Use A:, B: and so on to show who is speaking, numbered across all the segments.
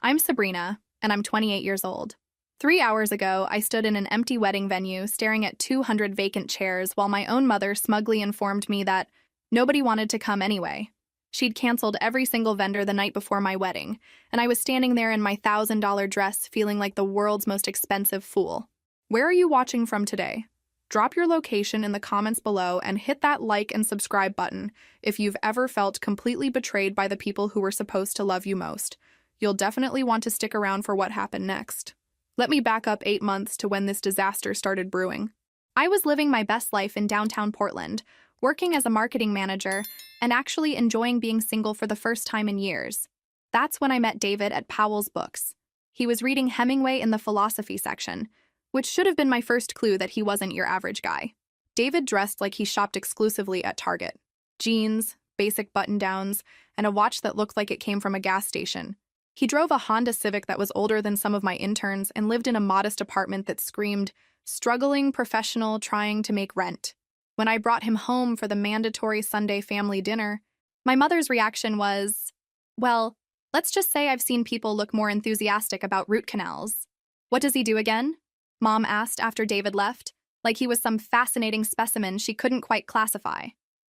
A: I'm Sabrina, and I'm 28 years old. 3 hours ago, I stood in an empty wedding venue staring at 200 vacant chairs while my own mother smugly informed me that nobody wanted to come anyway. She'd canceled every single vendor the night before my wedding, and I was standing there in my $1,000 dress feeling like the world's most expensive fool. Where are you watching from today? Drop your location in the comments below and hit that like and subscribe button if you've ever felt completely betrayed by the people who were supposed to love you most. You'll definitely want to stick around for what happened next. Let me back up 8 months to when this disaster started brewing. I was living my best life in downtown Portland, working as a marketing manager, and actually enjoying being single for the first time in years. That's when I met David at Powell's Books. He was reading Hemingway in the philosophy section, which should have been my first clue that he wasn't your average guy. David dressed like he shopped exclusively at Target. Jeans, basic button-downs, and a watch that looked like it came from a gas station. He drove a Honda Civic that was older than some of my interns and lived in a modest apartment that screamed, struggling professional trying to make rent. When I brought him home for the mandatory Sunday family dinner, my mother's reaction was, well, let's just say I've seen people look more enthusiastic about root canals. What does he do again? Mom asked after David left, like he was some fascinating specimen she couldn't quite classify.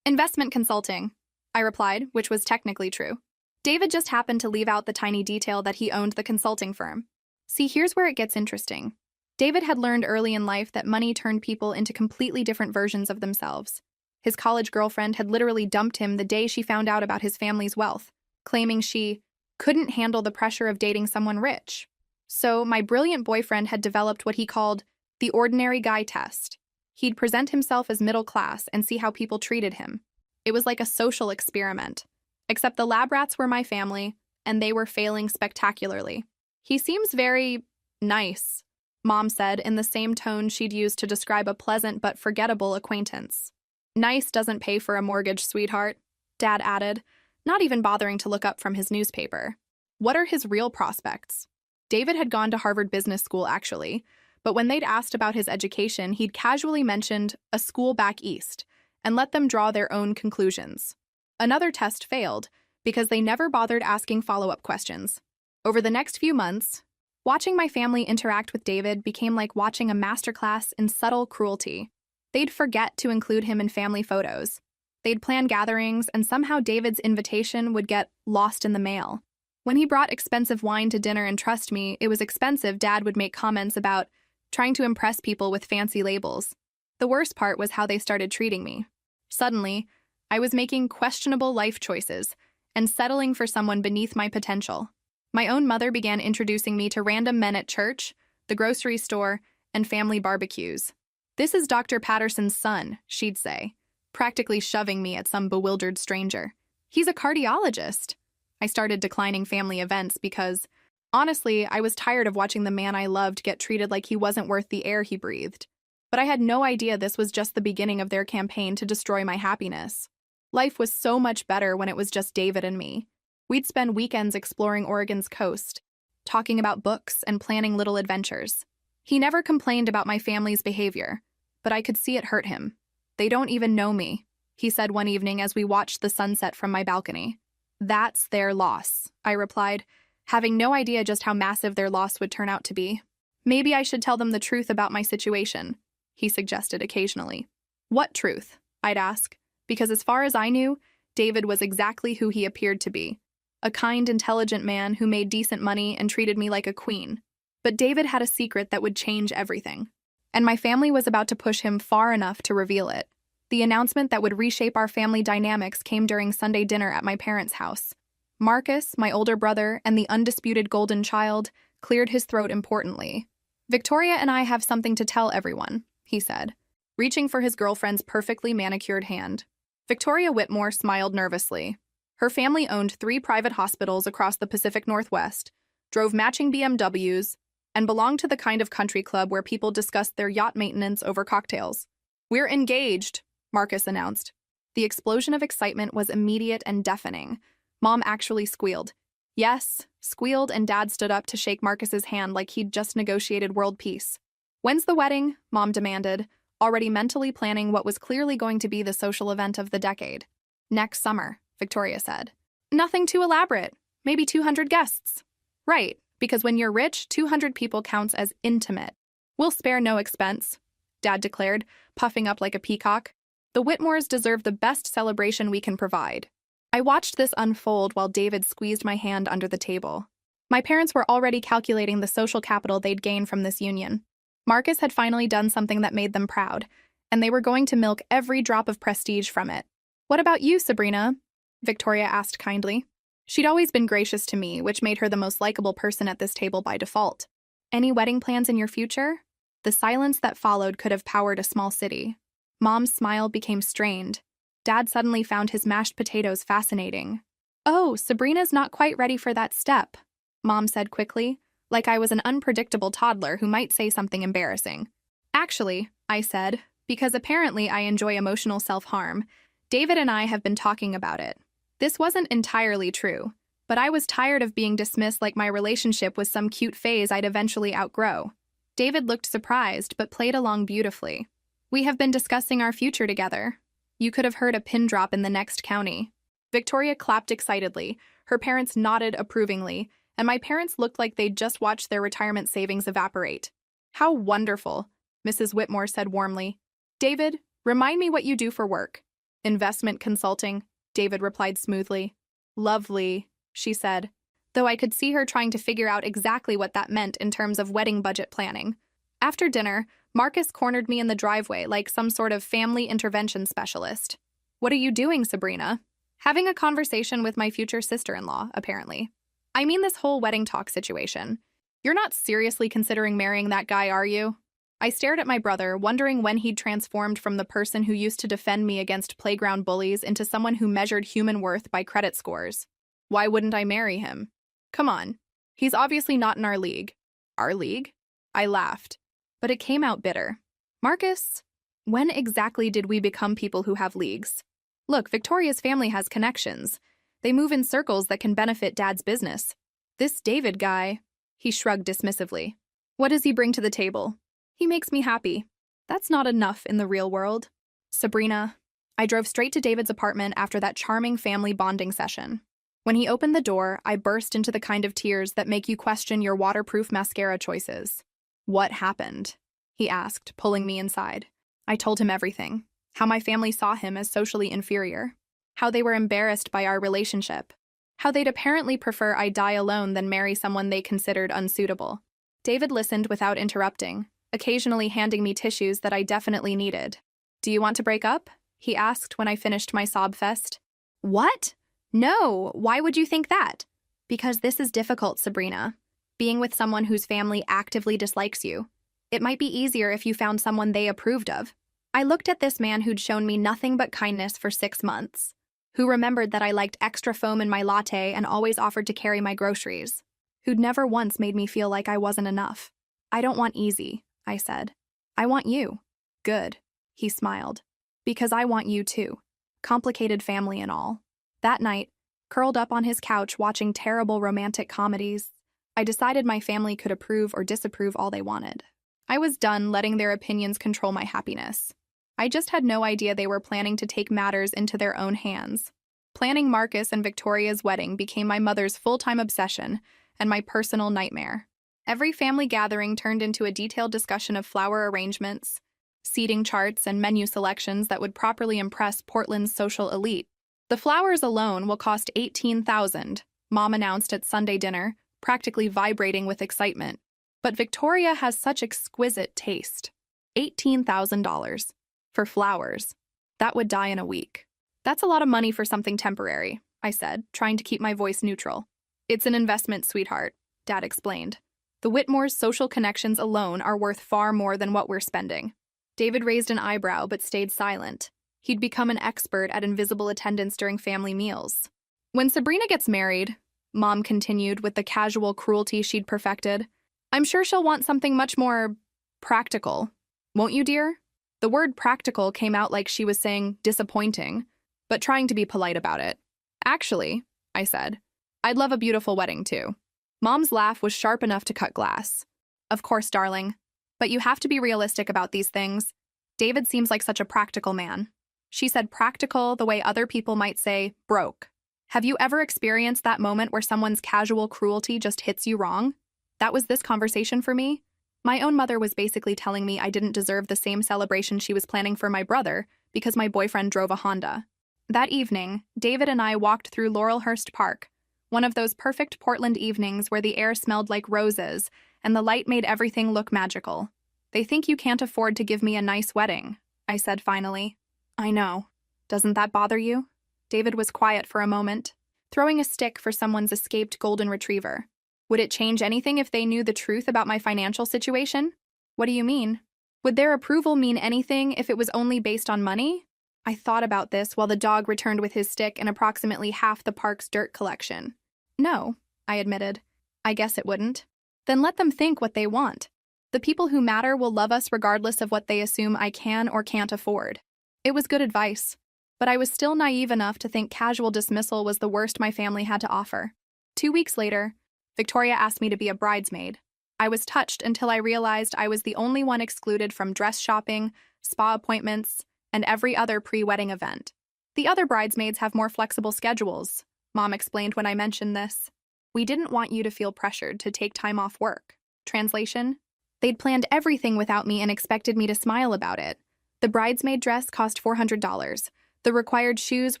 A: Investment consulting, I replied, which was technically true. David just happened to leave out the tiny detail that he owned the consulting firm. See, here's where it gets interesting. David had learned early in life that money turned people into completely different versions of themselves. His college girlfriend had literally dumped him the day she found out about his family's wealth, claiming she couldn't handle the pressure of dating someone rich. So, my brilliant boyfriend had developed what he called the ordinary guy test. He'd present himself as middle class and see how people treated him. It was like a social experiment. Except the lab rats were my family, and they were failing spectacularly. He seems very nice, Mom said in the same tone she'd used to describe a pleasant but forgettable acquaintance. Nice doesn't pay for a mortgage, sweetheart, Dad added, not even bothering to look up from his newspaper. What are his real prospects? David had gone to Harvard Business School, actually, but when they'd asked about his education, he'd casually mentioned a school back east and let them draw their own conclusions. Another test failed because they never bothered asking follow-up questions. Over the next few months, watching my family interact with David became like watching a masterclass in subtle cruelty. They'd forget to include him in family photos. They'd plan gatherings, and somehow David's invitation would get lost in the mail. When he brought expensive wine to dinner, and trust me, it was expensive, Dad would make comments about trying to impress people with fancy labels. The worst part was how they started treating me. Suddenly, I was making questionable life choices and settling for someone beneath my potential. My own mother began introducing me to random men at church, the grocery store, and family barbecues. "This is Dr. Patterson's son," she'd say, practically shoving me at some bewildered stranger. "He's a cardiologist." I started declining family events because, honestly, I was tired of watching the man I loved get treated like he wasn't worth the air he breathed. But I had no idea this was just the beginning of their campaign to destroy my happiness. Life was so much better when it was just David and me. We'd spend weekends exploring Oregon's coast, talking about books and planning little adventures. He never complained about my family's behavior, but I could see it hurt him. "They don't even know me," he said one evening as we watched the sunset from my balcony. "That's their loss," I replied, having no idea just how massive their loss would turn out to be. "Maybe I should tell them the truth about my situation," he suggested occasionally. "What truth?" I'd ask, because as far as I knew, David was exactly who he appeared to be. A kind, intelligent man who made decent money and treated me like a queen. But David had a secret that would change everything. And my family was about to push him far enough to reveal it. The announcement that would reshape our family dynamics came during Sunday dinner at my parents' house. Marcus, my older brother, and the undisputed golden child, cleared his throat importantly. "Victoria and I have something to tell everyone," he said, reaching for his girlfriend's perfectly manicured hand. Victoria Whitmore smiled nervously. Her family owned 3 private hospitals across the Pacific Northwest, drove matching BMWs, and belonged to the kind of country club where people discussed their yacht maintenance over cocktails. "We're engaged," Marcus announced. The explosion of excitement was immediate and deafening. Mom actually squealed. "Yes," squealed, and Dad stood up to shake Marcus's hand like he'd just negotiated world peace. "When's the wedding?" Mom demanded, already mentally planning what was clearly going to be the social event of the decade. "Next summer," Victoria said. "Nothing too elaborate. Maybe 200 guests." Right, because when you're rich, 200 people counts as intimate. We'll spare no expense, Dad declared, puffing up like a peacock. The Whitmores deserve the best celebration we can provide. I watched this unfold while David squeezed my hand under the table. My parents were already calculating the social capital they'd gain from this union. Marcus had finally done something that made them proud, and they were going to milk every drop of prestige from it. "What about you, Sabrina?" Victoria asked kindly. She'd always been gracious to me, which made her the most likable person at this table by default. "Any wedding plans in your future?" The silence that followed could have powered a small city. Mom's smile became strained. Dad suddenly found his mashed potatoes fascinating. "Oh, Sabrina's not quite ready for that step," Mom said quickly, like I was an unpredictable toddler who might say something embarrassing. "Actually," I said, because apparently I enjoy emotional self-harm, "David and I have been talking about it." This wasn't entirely true, but I was tired of being dismissed like my relationship was some cute phase I'd eventually outgrow. David looked surprised, but played along beautifully. "We have been discussing our future together." You could have heard a pin drop in the next county. Victoria clapped excitedly, her parents nodded approvingly, and my parents looked like they'd just watched their retirement savings evaporate. "How wonderful," Mrs. Whitmore said warmly. "David, remind me what you do for work." "Investment consulting," David replied smoothly. "Lovely," she said, though I could see her trying to figure out exactly what that meant in terms of wedding budget planning. After dinner, Marcus cornered me in the driveway like some sort of family intervention specialist. "What are you doing, Sabrina?" "Having a conversation with my future sister-in-law, apparently." "I mean this whole wedding talk situation. You're not seriously considering marrying that guy, are you?" I stared at my brother, wondering when he'd transformed from the person who used to defend me against playground bullies into someone who measured human worth by credit scores. Why wouldn't I marry him? Come on. He's obviously not in our league. Our league? I laughed, but it came out bitter. "Marcus, when exactly did we become people who have leagues? Look, Victoria's family has connections. They move in circles that can benefit Dad's business. This David guy," he shrugged dismissively. "What does he bring to the table? He makes me happy. That's not enough in the real world." "Sabrina." I drove straight to David's apartment after that charming family bonding session. When he opened the door, I burst into the kind of tears that make you question your waterproof mascara choices. "What happened?" he asked, pulling me inside. I told him everything. How my family saw him as socially inferior. How they were embarrassed by our relationship. How they'd apparently prefer I die alone than marry someone they considered unsuitable. David listened without interrupting, occasionally handing me tissues that I definitely needed. "Do you want to break up?" he asked when I finished my sob fest. "What? No, why would you think that?" "Because this is difficult, Sabrina. Being with someone whose family actively dislikes you. It might be easier if you found someone they approved of." I looked at this man who'd shown me nothing but kindness for 6 months, who remembered that I liked extra foam in my latte and always offered to carry my groceries, who'd never once made me feel like I wasn't enough. "I don't want easy," I said. "I want you." "Good," he smiled. "Because I want you too. Complicated family and all." That night, curled up on his couch watching terrible romantic comedies, I decided my family could approve or disapprove all they wanted. I was done letting their opinions control my happiness. I just had no idea they were planning to take matters into their own hands. Planning Marcus and Victoria's wedding became my mother's full-time obsession and my personal nightmare. Every family gathering turned into a detailed discussion of flower arrangements, seating charts, and menu selections that would properly impress Portland's social elite. "The flowers alone will cost $18,000, Mom announced at Sunday dinner, practically vibrating with excitement. "But Victoria has such exquisite taste. $18,000. For flowers. That would die in a week." "That's a lot of money for something temporary," I said, trying to keep my voice neutral. "It's an investment, sweetheart," Dad explained. "The Whitmore's social connections alone are worth far more than what we're spending." David raised an eyebrow but stayed silent. He'd become an expert at invisible attendance during family meals. "When Sabrina gets married," Mom continued with the casual cruelty she'd perfected, "I'm sure she'll want something much more practical. Won't you, dear?" The word practical came out like she was saying disappointing, but trying to be polite about it. "Actually," I said, "I'd love a beautiful wedding too." Mom's laugh was sharp enough to cut glass. "Of course, darling. But you have to be realistic about these things. David seems like such a practical man." She said practical the way other people might say broke. Have you ever experienced that moment where someone's casual cruelty just hits you wrong? That was this conversation for me. My own mother was basically telling me I didn't deserve the same celebration she was planning for my brother because my boyfriend drove a Honda. That evening, David and I walked through Laurelhurst Park, one of those perfect Portland evenings where the air smelled like roses and the light made everything look magical. They think you can't afford to give me a nice wedding, I said finally. I know. Doesn't that bother you? David was quiet for a moment, throwing a stick for someone's escaped golden retriever. Would it change anything if they knew the truth about my financial situation? What do you mean? Would their approval mean anything if it was only based on money? I thought about this while the dog returned with his stick and approximately half the park's dirt collection. No, I admitted. I guess it wouldn't. Then let them think what they want. The people who matter will love us regardless of what they assume I can or can't afford. It was good advice, but I was still naive enough to think casual dismissal was the worst my family had to offer. 2 weeks later, Victoria asked me to be a bridesmaid. I was touched until I realized I was the only one excluded from dress shopping, spa appointments, and every other pre-wedding event. The other bridesmaids have more flexible schedules, Mom explained when I mentioned this. We didn't want you to feel pressured to take time off work. Translation? They'd planned everything without me and expected me to smile about it. The bridesmaid dress cost $400. The required shoes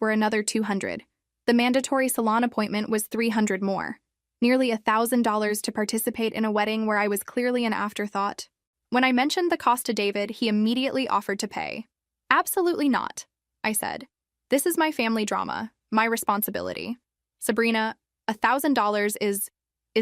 A: were another $200. The mandatory salon appointment was $300 more. Nearly $1,000 to participate in a wedding where I was clearly an afterthought. When I mentioned the cost to David, he immediately offered to pay. Absolutely not, I said. This is my family drama, my responsibility. Sabrina, $1,000 is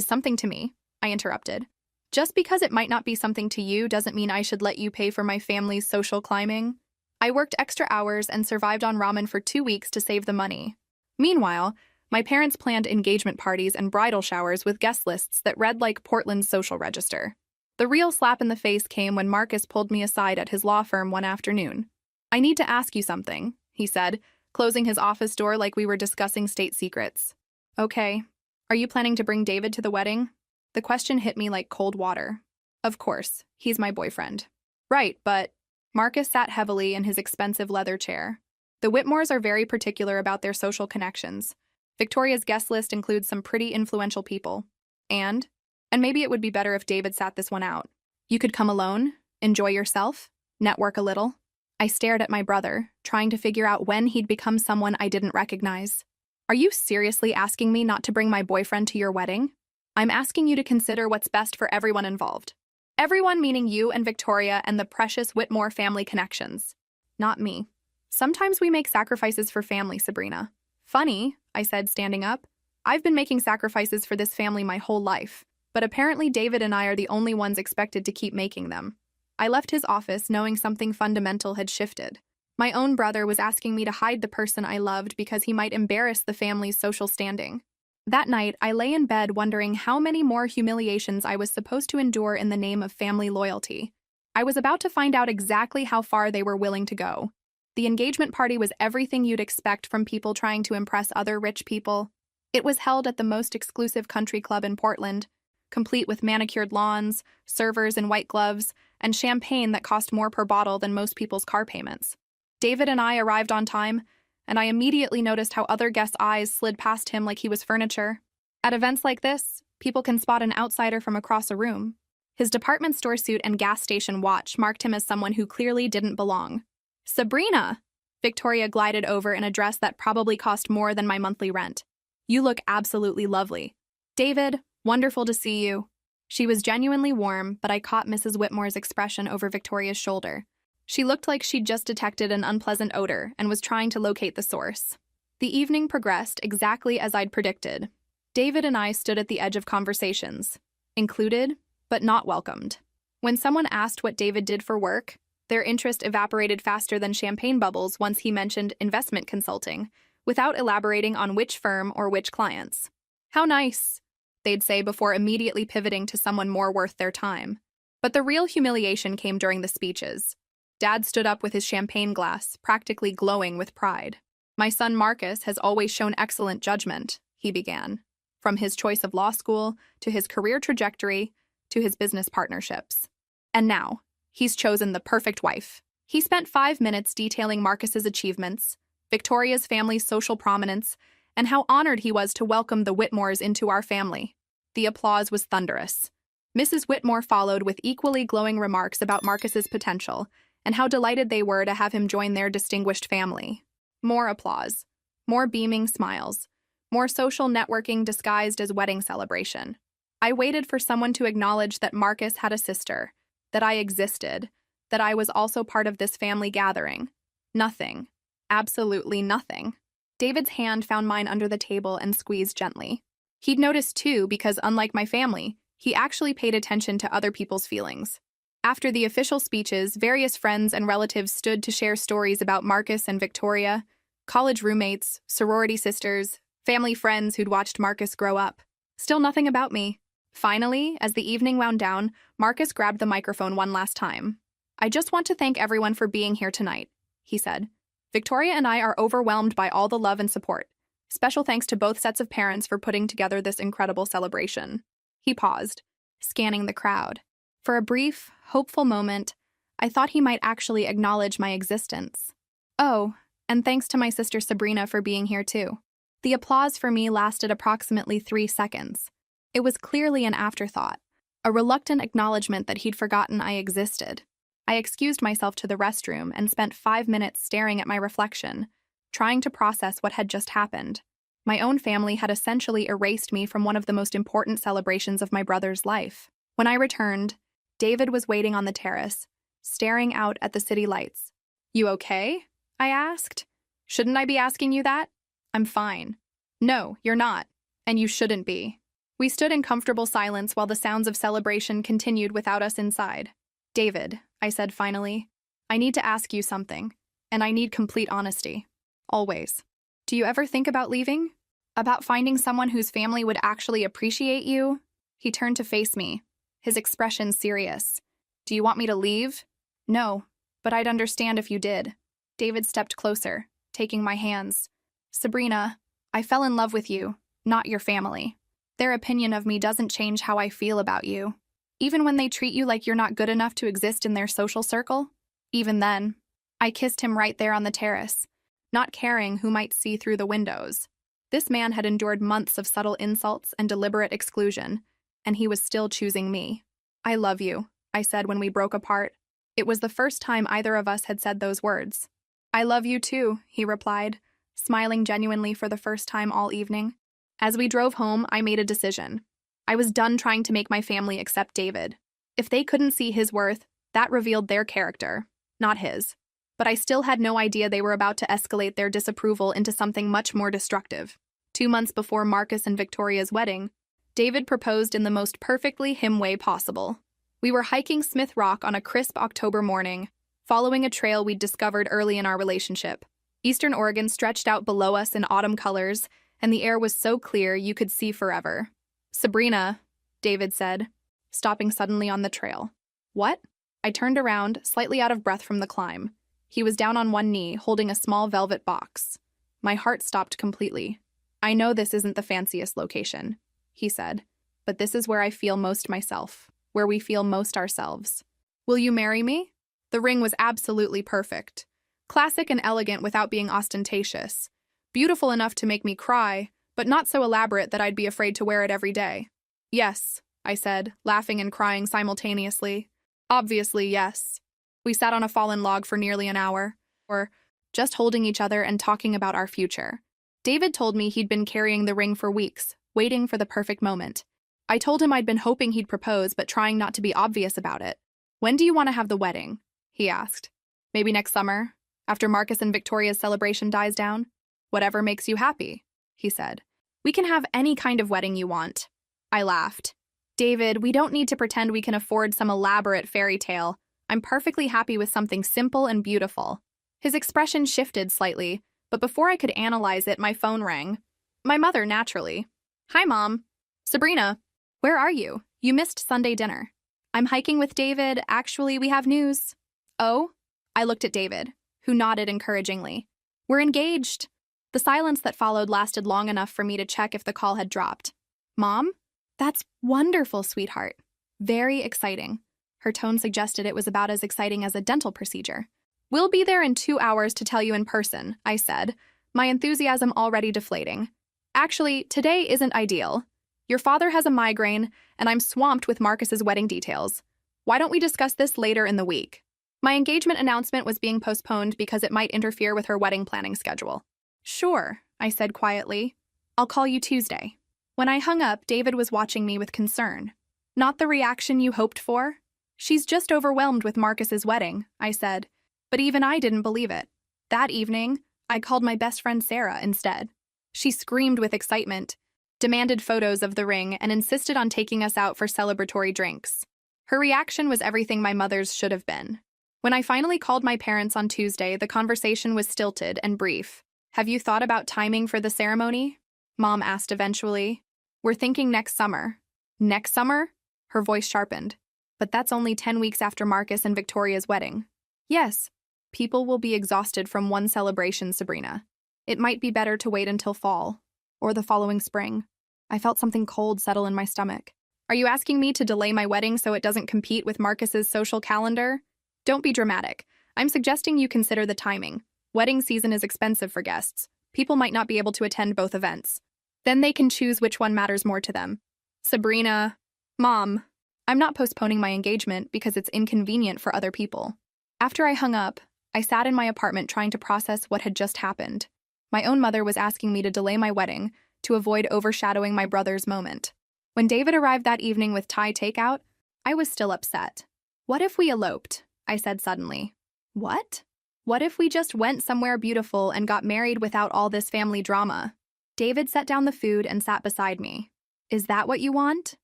A: something to me, I interrupted. Just because it might not be something to you doesn't mean I should let you pay for my family's social climbing. I worked extra hours and survived on ramen for 2 weeks to save the money. Meanwhile, my parents planned engagement parties and bridal showers with guest lists that read like Portland's social register. The real slap in the face came when Marcus pulled me aside at his law firm one afternoon. I need to ask you something, he said, closing his office door like we were discussing state secrets. Okay. Are you planning to bring David to the wedding? The question hit me like cold water. Of course, he's my boyfriend. Right, but Marcus sat heavily in his expensive leather chair. The Whitmores are very particular about their social connections. Victoria's guest list includes some pretty influential people. And maybe it would be better if David sat this one out. You could come alone, enjoy yourself, network a little. I stared at my brother, trying to figure out when he'd become someone I didn't recognize. Are you seriously asking me not to bring my boyfriend to your wedding? I'm asking you to consider what's best for everyone involved. Everyone meaning you and Victoria and the precious Whitmore family connections. Not me. Sometimes we make sacrifices for family, Sabrina. Funny, I said, standing up. I've been making sacrifices for this family my whole life, but apparently David and I are the only ones expected to keep making them. I left his office knowing something fundamental had shifted. My own brother was asking me to hide the person I loved because he might embarrass the family's social standing. That night, I lay in bed wondering how many more humiliations I was supposed to endure in the name of family loyalty. I was about to find out exactly how far they were willing to go. The engagement party was everything you'd expect from people trying to impress other rich people. It was held at the most exclusive country club in Portland, complete with manicured lawns, servers in white gloves, and champagne that cost more per bottle than most people's car payments. David and I arrived on time, and I immediately noticed how other guests' eyes slid past him like he was furniture. At events like this, people can spot an outsider from across a room. His department store suit and gas station watch marked him as someone who clearly didn't belong. Sabrina! Victoria glided over in a dress that probably cost more than my monthly rent. You look absolutely lovely. David, wonderful to see you. She was genuinely warm, but I caught Mrs. Whitmore's expression over Victoria's shoulder. She looked like she'd just detected an unpleasant odor and was trying to locate the source. The evening progressed exactly as I'd predicted. David and I stood at the edge of conversations, included, but not welcomed. When someone asked what David did for work, their interest evaporated faster than champagne bubbles once he mentioned investment consulting, without elaborating on which firm or which clients. How nice, they'd say before immediately pivoting to someone more worth their time. But the real humiliation came during the speeches. Dad stood up with his champagne glass, practically glowing with pride. My son Marcus has always shown excellent judgment, he began, from his choice of law school, to his career trajectory, to his business partnerships. And now, he's chosen the perfect wife. He spent 5 minutes detailing Marcus's achievements, Victoria's family's social prominence, and how honored he was to welcome the Whitmores into our family. The applause was thunderous. Mrs. Whitmore followed with equally glowing remarks about Marcus's potential and how delighted they were to have him join their distinguished family. More applause, more beaming smiles, more social networking disguised as wedding celebration. I waited for someone to acknowledge that Marcus had a sister, that I existed, that I was also part of this family gathering. Nothing. Absolutely nothing. David's hand found mine under the table and squeezed gently. He'd noticed too because, unlike my family, he actually paid attention to other people's feelings. After the official speeches, various friends and relatives stood to share stories about Marcus and Victoria, college roommates, sorority sisters, family friends who'd watched Marcus grow up. Still nothing about me. Finally, as the evening wound down, Marcus grabbed the microphone one last time. "I just want to thank everyone for being here tonight," he said. "Victoria and I are overwhelmed by all the love and support. Special thanks to both sets of parents for putting together this incredible celebration." He paused, scanning the crowd. For a brief, hopeful moment, I thought he might actually acknowledge my existence. "Oh, and thanks to my sister Sabrina for being here too." The applause for me lasted approximately 3 seconds. It was clearly an afterthought, a reluctant acknowledgement that he'd forgotten I existed. I excused myself to the restroom and spent 5 minutes staring at my reflection, trying to process what had just happened. My own family had essentially erased me from one of the most important celebrations of my brother's life. When I returned, David was waiting on the terrace, staring out at the city lights. "You okay?" I asked. "Shouldn't I be asking you that?" "I'm fine." "No, you're not, and you shouldn't be." We stood in comfortable silence while the sounds of celebration continued without us inside. "David," I said finally, "I need to ask you something, and I need complete honesty. Always. Do you ever think about leaving? About finding someone whose family would actually appreciate you?" He turned to face me, his expression serious. "Do you want me to leave?" "No, but I'd understand if you did." David stepped closer, taking my hands. "Sabrina, I fell in love with you, not your family. Their opinion of me doesn't change how I feel about you. Even when they treat you like you're not good enough to exist in their social circle? Even then." I kissed him right there on the terrace, not caring who might see through the windows. This man had endured months of subtle insults and deliberate exclusion, and he was still choosing me. "I love you," I said when we broke apart. It was the first time either of us had said those words. "I love you too," he replied, smiling genuinely for the first time all evening. As we drove home, I made a decision. I was done trying to make my family accept David. If they couldn't see his worth, that revealed their character, not his. But I still had no idea they were about to escalate their disapproval into something much more destructive. 2 months before Marcus and Victoria's wedding, David proposed in the most perfectly him way possible. We were hiking Smith Rock on a crisp October morning, following a trail we'd discovered early in our relationship. Eastern Oregon stretched out below us in autumn colors, and the air was so clear you could see forever. "Sabrina," David said, stopping suddenly on the trail. "What?" I turned around, slightly out of breath from the climb. He was down on one knee, holding a small velvet box. My heart stopped completely. "I know this isn't the fanciest location," he said, "but this is where I feel most myself, where we feel most ourselves. Will you marry me?" The ring was absolutely perfect. Classic and elegant without being ostentatious. Beautiful enough to make me cry, but not so elaborate that I'd be afraid to wear it every day. "Yes," I said, laughing and crying simultaneously. "Obviously, yes." We sat on a fallen log for nearly an hour, or just holding each other and talking about our future. David told me he'd been carrying the ring for weeks, waiting for the perfect moment. I told him I'd been hoping he'd propose, but trying not to be obvious about it. "When do you want to have the wedding?" he asked. "Maybe next summer, after Marcus and Victoria's celebration dies down?" "Whatever makes you happy," he said. "We can have any kind of wedding you want." I laughed. "David, we don't need to pretend we can afford some elaborate fairy tale. I'm perfectly happy with something simple and beautiful." His expression shifted slightly, but before I could analyze it, my phone rang. My mother, naturally. "Hi, Mom." "Sabrina, where are you? You missed Sunday dinner." "I'm hiking with David. Actually, we have news." "Oh?" I looked at David, who nodded encouragingly. "We're engaged." The silence that followed lasted long enough for me to check if the call had dropped. "Mom? That's wonderful, sweetheart. Very exciting." Her tone suggested it was about as exciting as a dental procedure. "We'll be there in 2 hours to tell you in person," I said, my enthusiasm already deflating. Actually, today isn't ideal. Your father has a migraine, and I'm swamped with Marcus's wedding details. Why don't we discuss this later in the week? My engagement announcement was being postponed because it might interfere with her wedding planning schedule. Sure, I said quietly. I'll call you Tuesday. When I hung up, David was watching me with concern. Not the reaction you hoped for? She's just overwhelmed with Marcus's wedding, I said. But even I didn't believe it. That evening, I called my best friend Sarah instead. She screamed with excitement, demanded photos of the ring, and insisted on taking us out for celebratory drinks. Her reaction was everything my mother's should have been. When I finally called my parents on Tuesday, the conversation was stilted and brief. Have you thought about timing for the ceremony? Mom asked eventually. We're thinking next summer. Next summer? Her voice sharpened. But that's only 10 weeks after Marcus and Victoria's wedding. Yes. People will be exhausted from one celebration, Sabrina. It might be better to wait until fall, or the following spring. I felt something cold settle in my stomach. Are you asking me to delay my wedding so it doesn't compete with Marcus's social calendar? Don't be dramatic. I'm suggesting you consider the timing. Wedding season is expensive for guests. People might not be able to attend both events. Then they can choose which one matters more to them. Sabrina, Mom, I'm not postponing my engagement because it's inconvenient for other people. After I hung up, I sat in my apartment trying to process what had just happened. My own mother was asking me to delay my wedding to avoid overshadowing my brother's moment. When David arrived that evening with Thai takeout, I was still upset. What if we eloped? I said suddenly. What? What if we just went somewhere beautiful and got married without all this family drama? David set down the food and sat beside me. Is that what you want?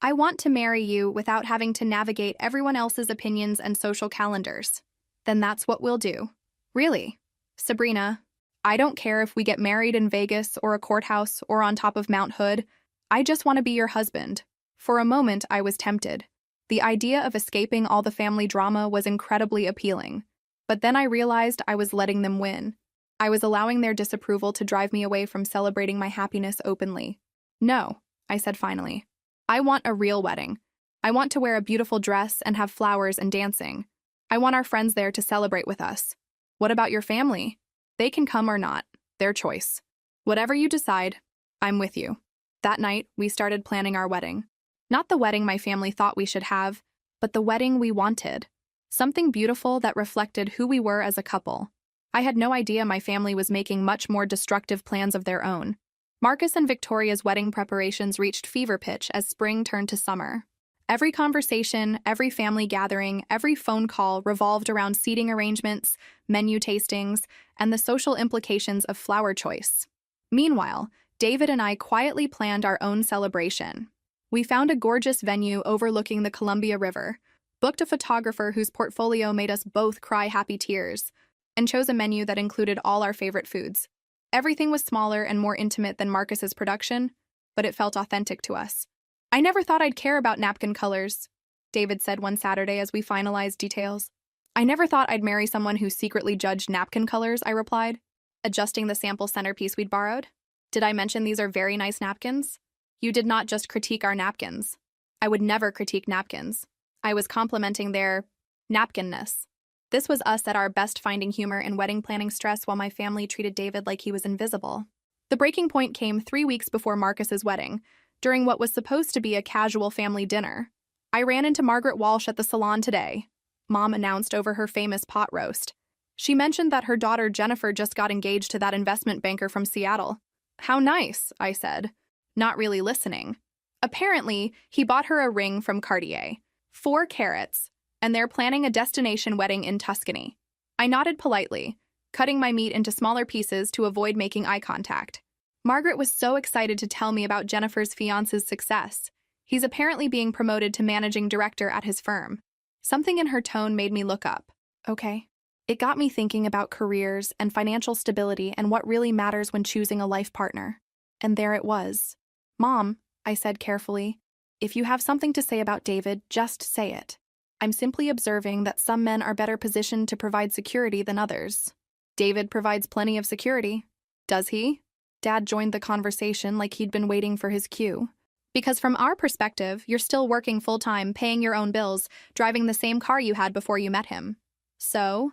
A: I want to marry you without having to navigate everyone else's opinions and social calendars. Then that's what we'll do. Really? Sabrina, I don't care if we get married in Vegas or a courthouse or on top of Mount Hood. I just want to be your husband. For a moment, I was tempted. The idea of escaping all the family drama was incredibly appealing. But then I realized I was letting them win. I was allowing their disapproval to drive me away from celebrating my happiness openly. No, I said finally. I want a real wedding. I want to wear a beautiful dress and have flowers and dancing. I want our friends there to celebrate with us. What about your family? They can come or not. Their choice. Whatever you decide, I'm with you. That night, we started planning our wedding. Not the wedding my family thought we should have, but the wedding we wanted. Something beautiful that reflected who we were as a couple. I had no idea my family was making much more destructive plans of their own. Marcus and Victoria's wedding preparations reached fever pitch as spring turned to summer. Every conversation, every family gathering, every phone call revolved around seating arrangements, menu tastings, and the social implications of flower choice. Meanwhile, David and I quietly planned our own celebration. We found a gorgeous venue overlooking the Columbia River, booked a photographer whose portfolio made us both cry happy tears, and chose a menu that included all our favorite foods. Everything was smaller and more intimate than Marcus's production, but it felt authentic to us. I never thought I'd care about napkin colors, David said one Saturday as we finalized details. I never thought I'd marry someone who secretly judged napkin colors, I replied, adjusting the sample centerpiece we'd borrowed. Did I mention these are very nice napkins? You did not just critique our napkins. I would never critique napkins. I was complimenting their napkinness. This was us at our best finding humor in wedding planning stress while my family treated David like he was invisible. The breaking point came 3 weeks before Marcus's wedding, during what was supposed to be a casual family dinner. I ran into Margaret Walsh at the salon today, Mom announced over her famous pot roast. She mentioned that her daughter Jennifer just got engaged to that investment banker from Seattle. How nice, I said, not really listening. Apparently, he bought her a ring from Cartier, 4 carats, and they're planning a destination wedding in Tuscany. I nodded politely, cutting my meat into smaller pieces to avoid making eye contact. Margaret was so excited to tell me about Jennifer's fiance's success. He's apparently being promoted to managing director at his firm. Something in her tone made me look up. Okay. It got me thinking about careers and financial stability and what really matters when choosing a life partner. And there it was. Mom, I said carefully, if you have something to say about David, just say it. I'm simply observing that some men are better positioned to provide security than others. David provides plenty of security. Does he? Dad joined the conversation like he'd been waiting for his cue. Because from our perspective, you're still working full-time, paying your own bills, driving the same car you had before you met him. So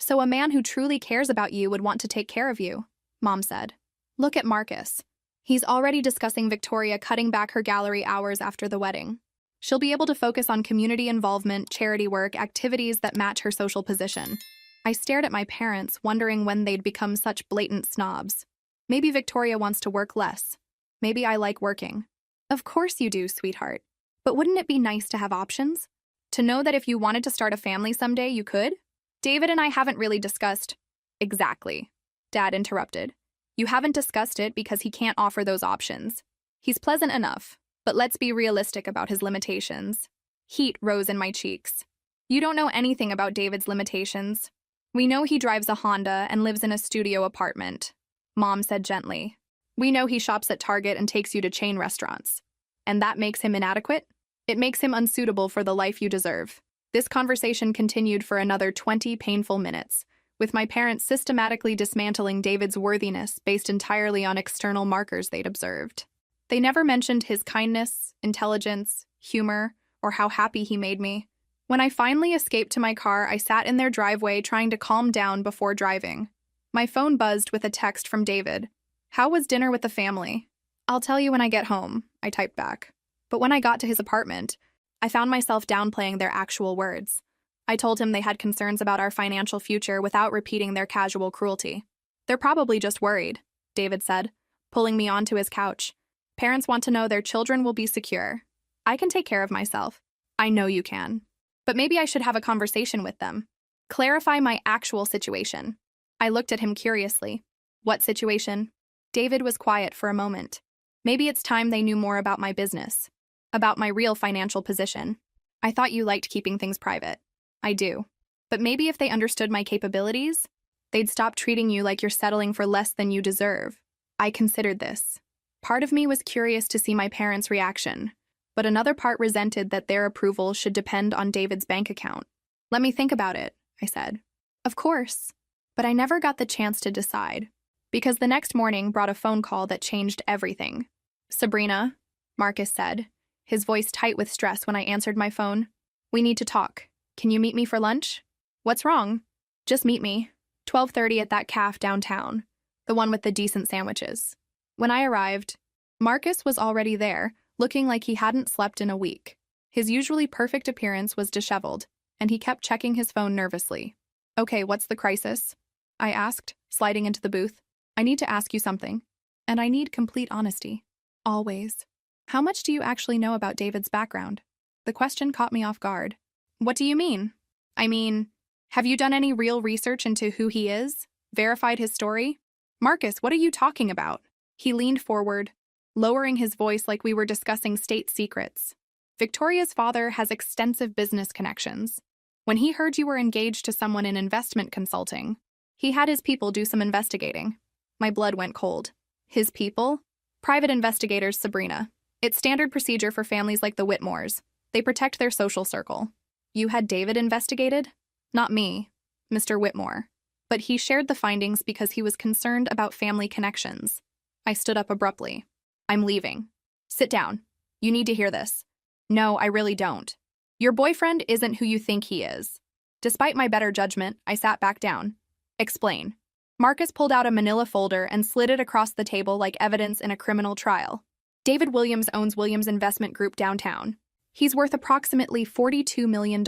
A: a man who truly cares about you would want to take care of you, Mom said. Look at Marcus. He's already discussing Victoria cutting back her gallery hours after the wedding. She'll be able to focus on community involvement, charity work, activities that match her social position. I stared at my parents, wondering when they'd become such blatant snobs. Maybe Victoria wants to work less. Maybe I like working. Of course you do, sweetheart. But wouldn't it be nice to have options? To know that if you wanted to start a family someday, you could? David and I haven't really discussed. Exactly. Dad interrupted. You haven't discussed it because he can't offer those options. He's pleasant enough, but let's be realistic about his limitations. Heat rose in my cheeks. You don't know anything about David's limitations. We know he drives a Honda and lives in a studio apartment, Mom said gently. We know he shops at Target and takes you to chain restaurants. And that makes him inadequate? It makes him unsuitable for the life you deserve. This conversation continued for another 20 painful minutes, with my parents systematically dismantling David's worthiness based entirely on external markers they'd observed. They never mentioned his kindness, intelligence, humor, or how happy he made me. When I finally escaped to my car, I sat in their driveway trying to calm down before driving. My phone buzzed with a text from David. How was dinner with the family? I'll tell you when I get home, I typed back. But when I got to his apartment, I found myself downplaying their actual words. I told him they had concerns about our financial future without repeating their casual cruelty. They're probably just worried, David said, pulling me onto his couch. Parents want to know their children will be secure. I can take care of myself. I know you can. But maybe I should have a conversation with them. Clarify my actual situation. I looked at him curiously. What situation? David was quiet for a moment. Maybe it's time they knew more about my business. About my real financial position. I thought you liked keeping things private. I do. But maybe if they understood my capabilities, they'd stop treating you like you're settling for less than you deserve. I considered this. Part of me was curious to see my parents' reaction, but another part resented that their approval should depend on David's bank account. Let me think about it, I said. Of course. But I never got the chance to decide, because the next morning brought a phone call that changed everything. Sabrina, Marcus said, his voice tight with stress when I answered my phone. We need to talk. Can you meet me for lunch? What's wrong? Just meet me. 12:30 at that cafe downtown, the one with the decent sandwiches. When I arrived, Marcus was already there, looking like he hadn't slept in a week. His usually perfect appearance was disheveled, and he kept checking his phone nervously. Okay, what's the crisis? I asked, sliding into the booth. I need to ask you something, and I need complete honesty. Always. How much do you actually know about David's background? The question caught me off guard. What do you mean? I mean, have you done any real research into who he is? Verified his story? Marcus, what are you talking about? He leaned forward, lowering his voice like we were discussing state secrets. Victoria's father has extensive business connections. When he heard you were engaged to someone in investment consulting, he had his people do some investigating. My blood went cold. His people? Private investigators, Sabrina. It's standard procedure for families like the Whitmores. They protect their social circle. You had David investigated? Not me, Mr. Whitmore. But he shared the findings because he was concerned about family connections. I stood up abruptly. I'm leaving. Sit down. You need to hear this. No, I really don't. Your boyfriend isn't who you think he is. Despite my better judgment, I sat back down. Explain. Marcus pulled out a manila folder and slid it across the table like evidence in a criminal trial. David Williams owns Williams Investment Group downtown. He's worth approximately $42 million.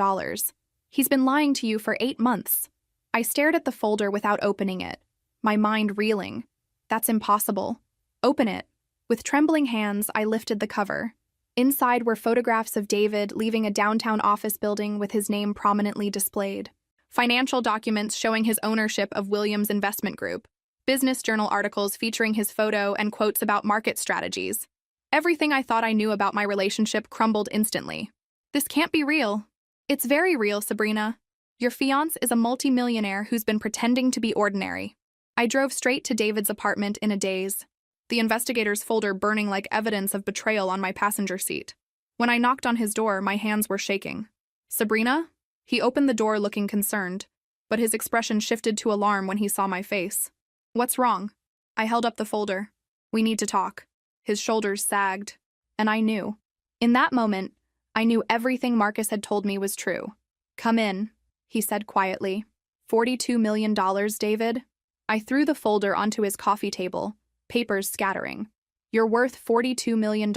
A: He's been lying to you for 8 months. I stared at the folder without opening it, my mind reeling. That's impossible. Open it. With trembling hands, I lifted the cover. Inside were photographs of David leaving a downtown office building with his name prominently displayed. Financial documents showing his ownership of Williams Investment Group. Business journal articles featuring his photo and quotes about market strategies. Everything I thought I knew about my relationship crumbled instantly. This can't be real. It's very real, Sabrina. Your fiancé is a multimillionaire who's been pretending to be ordinary. I drove straight to David's apartment in a daze, the investigator's folder burning like evidence of betrayal on my passenger seat. When I knocked on his door, my hands were shaking. Sabrina? He opened the door looking concerned, but his expression shifted to alarm when he saw my face. What's wrong? I held up the folder. We need to talk. His shoulders sagged, and I knew. In that moment, I knew everything Marcus had told me was true. Come in, he said quietly. $42 million, David? I threw the folder onto his coffee table, papers scattering. You're worth $42 million,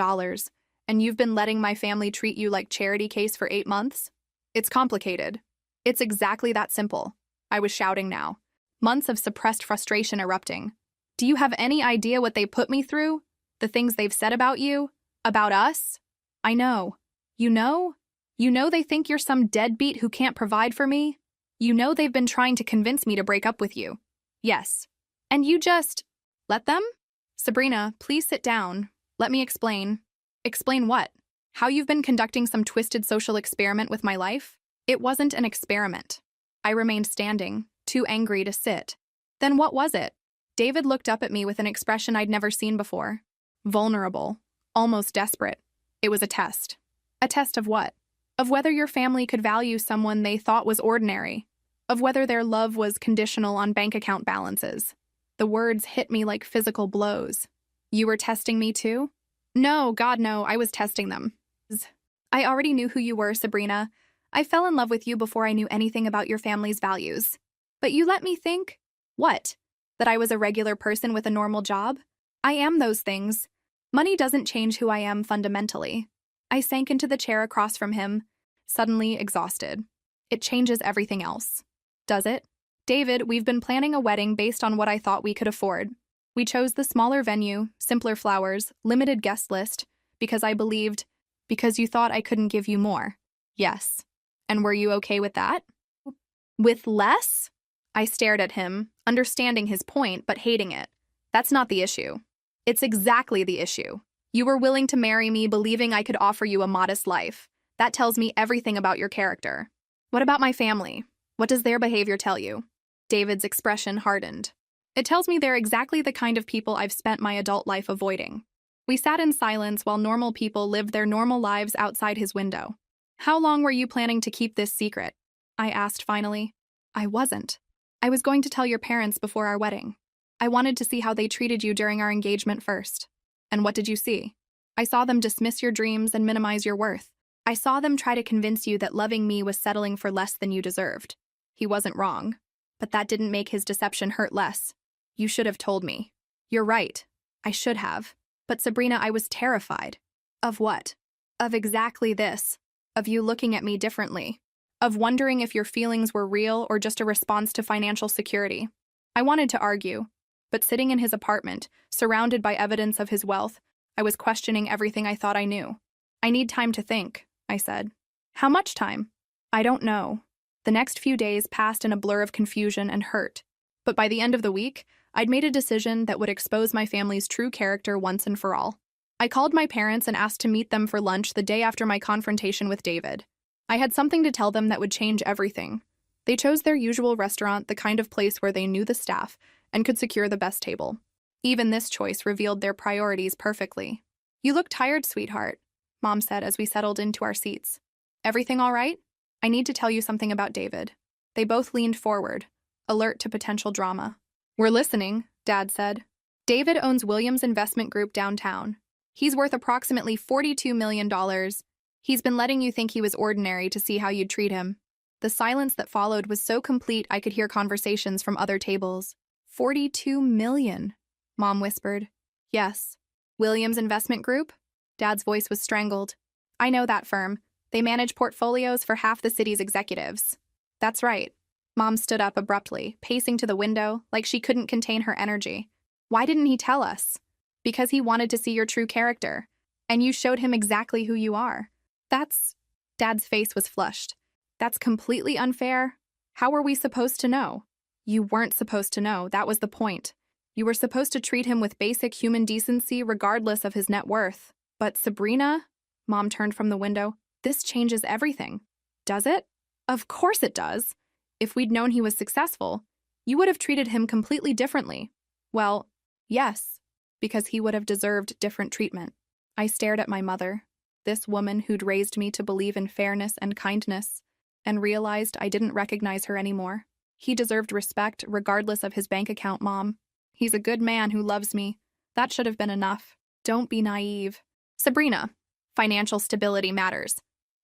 A: and you've been letting my family treat you like charity case for 8 months? It's complicated. It's exactly that simple. I was shouting now, months of suppressed frustration erupting. Do you have any idea what they put me through? The things they've said about you? About us? I know. You know? You know they think you're some deadbeat who can't provide for me? You know they've been trying to convince me to break up with you. Yes. And you just let them? Sabrina, please sit down. Let me explain. Explain what? How you've been conducting some twisted social experiment with my life? It wasn't an experiment. I remained standing, too angry to sit. Then what was it? David looked up at me with an expression I'd never seen before. Vulnerable. Almost desperate. It was a test. A test of what? Of whether your family could value someone they thought was ordinary. Of whether their love was conditional on bank account balances. The words hit me like physical blows. You were testing me too? No, God no, I was testing them. I already knew who you were, Sabrina. I fell in love with you before I knew anything about your family's values. But you let me think. What? That I was a regular person with a normal job? I am those things. Money doesn't change who I am fundamentally. I sank into the chair across from him, suddenly exhausted. It changes everything else. Does it? David, we've been planning a wedding based on what I thought we could afford. We chose the smaller venue, simpler flowers, limited guest list, because you thought I couldn't give you more. Yes. And were you okay with that? With less? I stared at him, understanding his point but hating it. That's not the issue. It's exactly the issue. You were willing to marry me believing I could offer you a modest life. That tells me everything about your character. What about my family? What does their behavior tell you? David's expression hardened. It tells me they're exactly the kind of people I've spent my adult life avoiding. We sat in silence while normal people lived their normal lives outside his window. How long were you planning to keep this secret? I asked finally. I wasn't. I was going to tell your parents before our wedding. I wanted to see how they treated you during our engagement first. And what did you see? I saw them dismiss your dreams and minimize your worth. I saw them try to convince you that loving me was settling for less than you deserved. He wasn't wrong. But that didn't make his deception hurt less. You should have told me. You're right. I should have. But Sabrina, I was terrified. Of what? Of exactly this. Of you looking at me differently. Of wondering if your feelings were real or just a response to financial security. I wanted to argue. But sitting in his apartment, surrounded by evidence of his wealth, I was questioning everything I thought I knew. I need time to think, I said. How much time? I don't know. The next few days passed in a blur of confusion and hurt. But by the end of the week, I'd made a decision that would expose my family's true character once and for all. I called my parents and asked to meet them for lunch the day after my confrontation with David. I had something to tell them that would change everything. They chose their usual restaurant, the kind of place where they knew the staff and could secure the best table. Even this choice revealed their priorities perfectly. You look tired, sweetheart, Mom said as we settled into our seats. Everything all right? I need to tell you something about David. They both leaned forward, alert to potential drama. We're listening, Dad said. David owns Williams Investment Group downtown. He's worth approximately $42 million. He's been letting you think he was ordinary to see how you'd treat him. The silence that followed was so complete I could hear conversations from other tables. $42 million, Mom whispered. Yes. Williams Investment Group? Dad's voice was strangled. I know that firm. They manage portfolios for half the city's executives. That's right. Mom stood up abruptly, pacing to the window like she couldn't contain her energy. Why didn't he tell us? Because he wanted to see your true character. And you showed him exactly who you are. Dad's face was flushed. That's completely unfair. How were we supposed to know? You weren't supposed to know, that was the point. You were supposed to treat him with basic human decency regardless of his net worth. But Sabrina? Mom turned from the window. This changes everything. Does it? Of course it does. If we'd known he was successful, you would have treated him completely differently. Well, yes, because he would have deserved different treatment. I stared at my mother, this woman who'd raised me to believe in fairness and kindness, and realized I didn't recognize her anymore. He deserved respect regardless of his bank account, Mom. He's a good man who loves me. That should have been enough. Don't be naive. Sabrina, financial stability matters.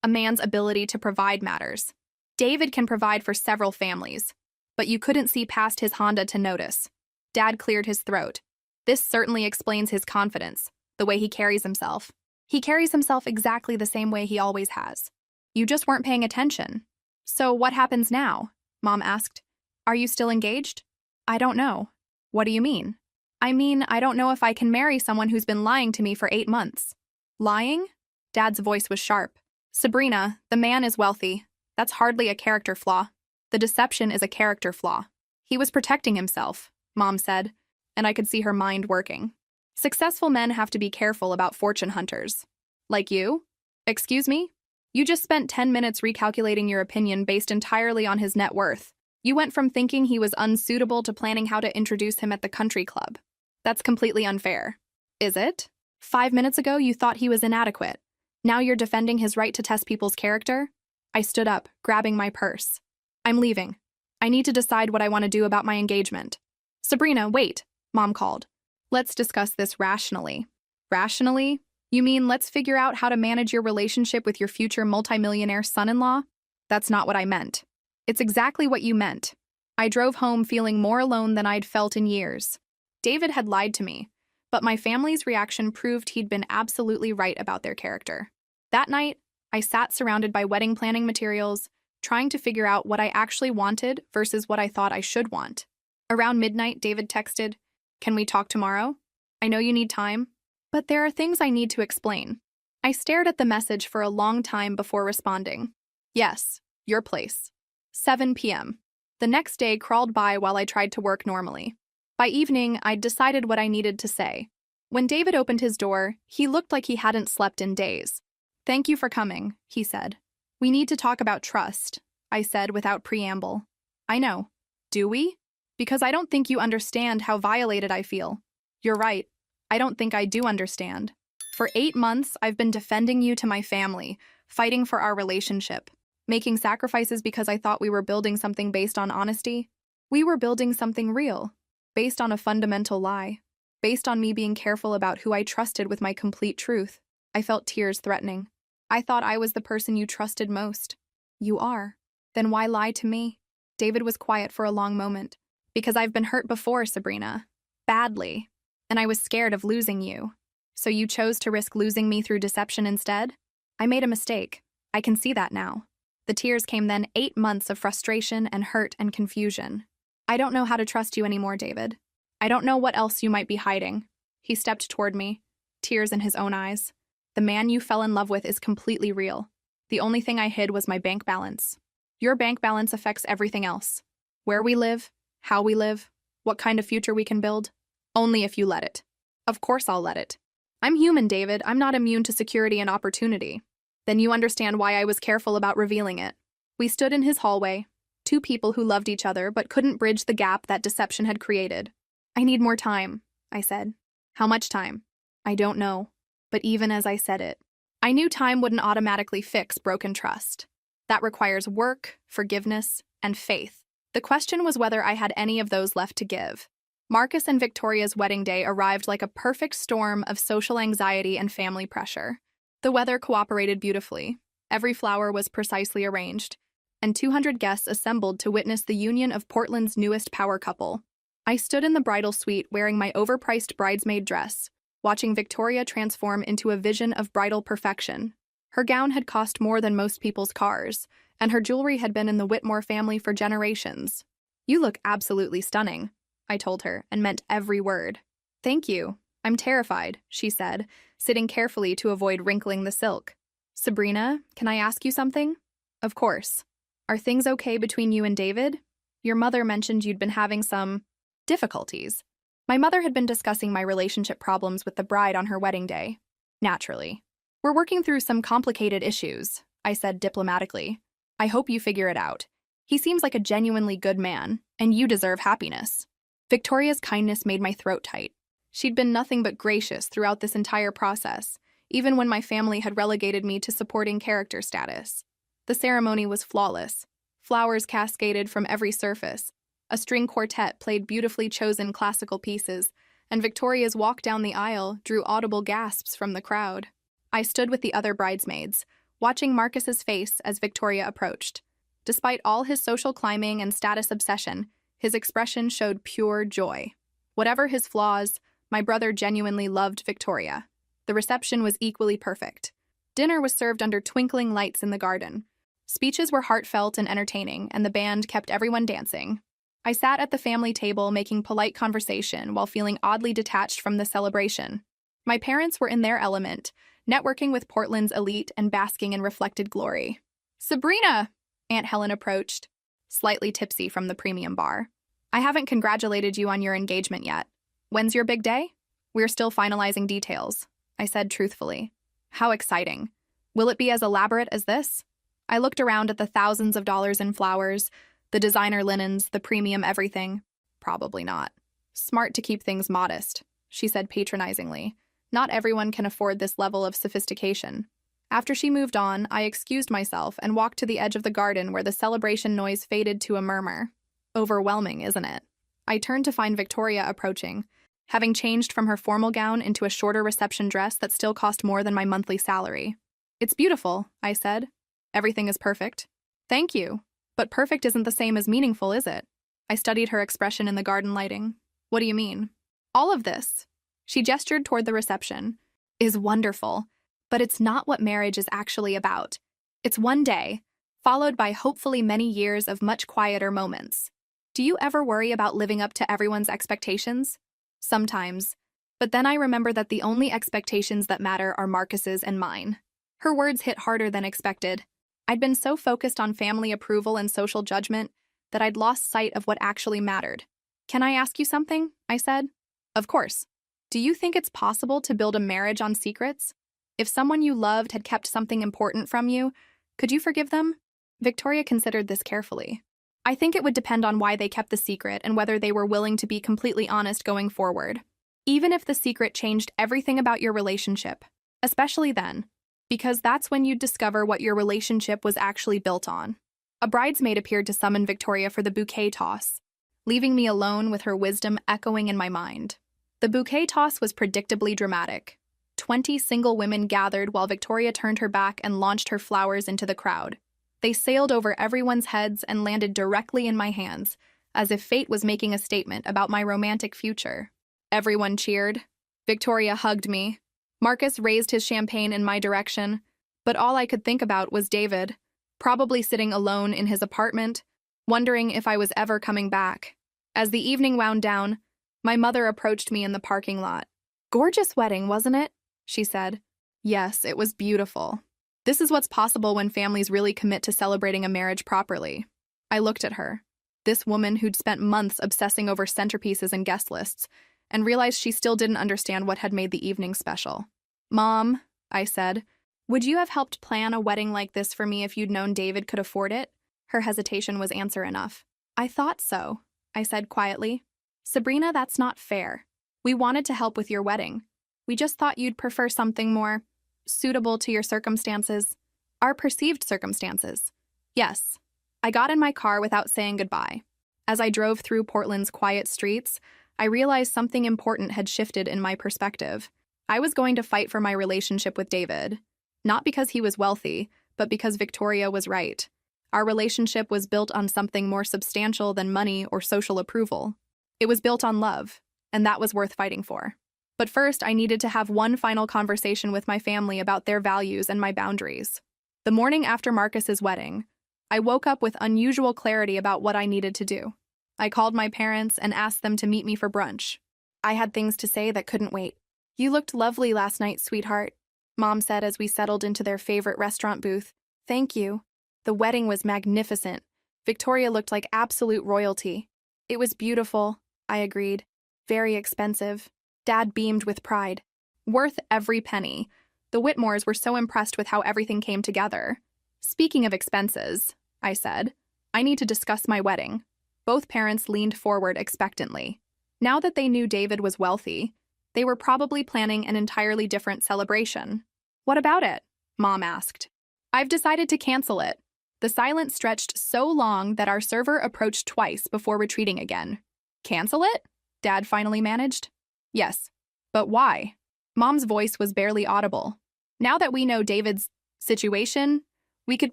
A: A man's ability to provide matters. David can provide for several families, but you couldn't see past his Honda to notice. Dad cleared his throat. This certainly explains his confidence. The way he carries himself. He carries himself exactly the same way he always has. You just weren't paying attention. So what happens now? Mom asked. Are you still engaged? I don't know. What do you mean? I mean, I don't know if I can marry someone who's been lying to me for 8 months. Lying? Dad's voice was sharp. Sabrina, the man is wealthy. That's hardly a character flaw. The deception is a character flaw. He was protecting himself, Mom said, and I could see her mind working. Successful men have to be careful about fortune hunters. Like you? Excuse me? You just spent 10 minutes recalculating your opinion based entirely on his net worth. You went from thinking he was unsuitable to planning how to introduce him at the country club. That's completely unfair. Is it? 5 minutes ago, you thought he was inadequate. Now you're defending his right to test people's character? I stood up, grabbing my purse. I'm leaving. I need to decide what I want to do about my engagement. Sabrina, wait, Mom called. Let's discuss this rationally. Rationally? You mean let's figure out how to manage your relationship with your future multimillionaire son-in-law? That's not what I meant. It's exactly what you meant. I drove home feeling more alone than I'd felt in years. David had lied to me, but my family's reaction proved he'd been absolutely right about their character. That night, I sat surrounded by wedding planning materials, trying to figure out what I actually wanted versus what I thought I should want. Around midnight, David texted, "Can we talk tomorrow? I know you need time, but there are things I need to explain." I stared at the message for a long time before responding. Yes, your place. 7 p.m. The next day crawled by while I tried to work normally. By evening, I'd decided what I needed to say. When David opened his door, he looked like he hadn't slept in days. "Thank you for coming," he said. "We need to talk about trust," I said without preamble. "I know. Do we? Because I don't think you understand how violated I feel." "You're right. I don't think I do understand. For 8 months, I've been defending you to my family, fighting for our relationship, making sacrifices because I thought we were building something based on honesty. We were building something real, based on a fundamental lie, based on me being careful about who I trusted with my complete truth." I felt tears threatening. "I thought I was the person you trusted most." "You are. Then why lie to me?" David was quiet for a long moment. "Because I've been hurt before, Sabrina. Badly. And I was scared of losing you. So you chose to risk losing me through deception instead? I made a mistake. I can see that now." The tears came then, 8 months of frustration and hurt and confusion. "I don't know how to trust you anymore, David. I don't know what else you might be hiding." He stepped toward me, tears in his own eyes. "The man you fell in love with is completely real. The only thing I hid was my bank balance. Your bank balance affects everything else. Where we live, how we live, what kind of future we can build. Only if you let it." "Of course I'll let it. I'm human, David. I'm not immune to security and opportunity." "Then you understand why I was careful about revealing it." We stood in his hallway, two people who loved each other but couldn't bridge the gap that deception had created. "I need more time," I said. "How much time?" "I don't know." But even as I said it, I knew time wouldn't automatically fix broken trust. That requires work, forgiveness, and faith. The question was whether I had any of those left to give. Marcus and Victoria's wedding day arrived like a perfect storm of social anxiety and family pressure. The weather cooperated beautifully. Every flower was precisely arranged, and 200 guests assembled to witness the union of Portland's newest power couple. I stood in the bridal suite wearing my overpriced bridesmaid dress, watching Victoria transform into a vision of bridal perfection. Her gown had cost more than most people's cars, and her jewelry had been in the Whitmore family for generations. "You look absolutely stunning," I told her, and meant every word. "Thank you. I'm terrified," she said, sitting carefully to avoid wrinkling the silk. "Sabrina, can I ask you something?" "Of course. Are things okay between you and David? Your mother mentioned you'd been having some difficulties." My mother had been discussing my relationship problems with the bride on her wedding day. "Naturally. We're working through some complicated issues," I said diplomatically. "I hope you figure it out. He seems like a genuinely good man, and you deserve happiness." Victoria's kindness made my throat tight. She'd been nothing but gracious throughout this entire process, even when my family had relegated me to supporting character status. The ceremony was flawless. Flowers cascaded from every surface. A string quartet played beautifully chosen classical pieces, and Victoria's walk down the aisle drew audible gasps from the crowd. I stood with the other bridesmaids, watching Marcus's face as Victoria approached. Despite all his social climbing and status obsession, his expression showed pure joy. Whatever his flaws, my brother genuinely loved Victoria. The reception was equally perfect. Dinner was served under twinkling lights in the garden. Speeches were heartfelt and entertaining, and the band kept everyone dancing. I sat at the family table making polite conversation while feeling oddly detached from the celebration. My parents were in their element, networking with Portland's elite and basking in reflected glory. "Sabrina!" Aunt Helen approached, slightly tipsy from the premium bar. "I haven't congratulated you on your engagement yet. When's your big day?" "We're still finalizing details," I said truthfully. "How exciting. Will it be as elaborate as this?" I looked around at the thousands of dollars in flowers, the designer linens, the premium everything. "Probably not." "Smart to keep things modest," she said patronizingly. "Not everyone can afford this level of sophistication." After she moved on, I excused myself and walked to the edge of the garden where the celebration noise faded to a murmur. Overwhelming, isn't it? I turned to find Victoria approaching, having changed from her formal gown into a shorter reception dress that still cost more than my monthly salary. "It's beautiful," I said. "Everything is perfect." "Thank you. But perfect isn't the same as meaningful, is it?" I studied her expression in the garden lighting. "What do you mean?" "All of this," she gestured toward the reception, "is wonderful, but it's not what marriage is actually about. It's one day, followed by hopefully many years of much quieter moments. Do you ever worry about living up to everyone's expectations?" "Sometimes. But then I remember that the only expectations that matter are Marcus's and mine." Her words hit harder than expected. I'd been so focused on family approval and social judgment that I'd lost sight of what actually mattered. "Can I ask you something?" I said. "Of course. Do you think it's possible to build a marriage on secrets? If someone you loved had kept something important from you, could you forgive them?" Victoria considered this carefully. "I think it would depend on why they kept the secret and whether they were willing to be completely honest going forward. Even if the secret changed everything about your relationship, especially then, because that's when you'd discover what your relationship was actually built on." A bridesmaid appeared to summon Victoria for the bouquet toss, leaving me alone with her wisdom echoing in my mind. The bouquet toss was predictably dramatic. 20 single women gathered while Victoria turned her back and launched her flowers into the crowd. They sailed over everyone's heads and landed directly in my hands, as if fate was making a statement about my romantic future. Everyone cheered. Victoria hugged me. Marcus raised his champagne in my direction, but all I could think about was David, probably sitting alone in his apartment, wondering if I was ever coming back. As the evening wound down, my mother approached me in the parking lot. "Gorgeous wedding, wasn't it?" she said. "Yes, it was beautiful. This is what's possible when families really commit to celebrating a marriage properly." I looked at her, this woman who'd spent months obsessing over centerpieces and guest lists, and realized she still didn't understand what had made the evening special. "Mom," I said, "would you have helped plan a wedding like this for me if you'd known David could afford it?" Her hesitation was answer enough. "I thought so," I said quietly. "Sabrina, that's not fair. We wanted to help with your wedding. We just thought you'd prefer something more suitable to your circumstances. Our perceived circumstances." "Yes." I got in my car without saying goodbye. As I drove through Portland's quiet streets, I realized something important had shifted in my perspective. I was going to fight for my relationship with David, not because he was wealthy, but because Victoria was right. Our relationship was built on something more substantial than money or social approval. It was built on love, and that was worth fighting for. But first, I needed to have one final conversation with my family about their values and my boundaries. The morning after Marcus's wedding, I woke up with unusual clarity about what I needed to do. I called my parents and asked them to meet me for brunch. I had things to say that couldn't wait. "You looked lovely last night, sweetheart," Mom said as we settled into their favorite restaurant booth. "Thank you." The wedding was magnificent. Victoria looked like absolute royalty. "It was beautiful," I agreed. "Very expensive." Dad beamed with pride. "Worth every penny." The Whitmores were so impressed with how everything came together. "Speaking of expenses," I said, "I need to discuss my wedding." Both parents leaned forward expectantly. Now that they knew David was wealthy, they were probably planning an entirely different celebration. "What about it?" Mom asked. "I've decided to cancel it." The silence stretched so long that our server approached twice before retreating again. "Cancel it?" Dad finally managed. "Yes. But why?" Mom's voice was barely audible. "Now that we know David's situation, we could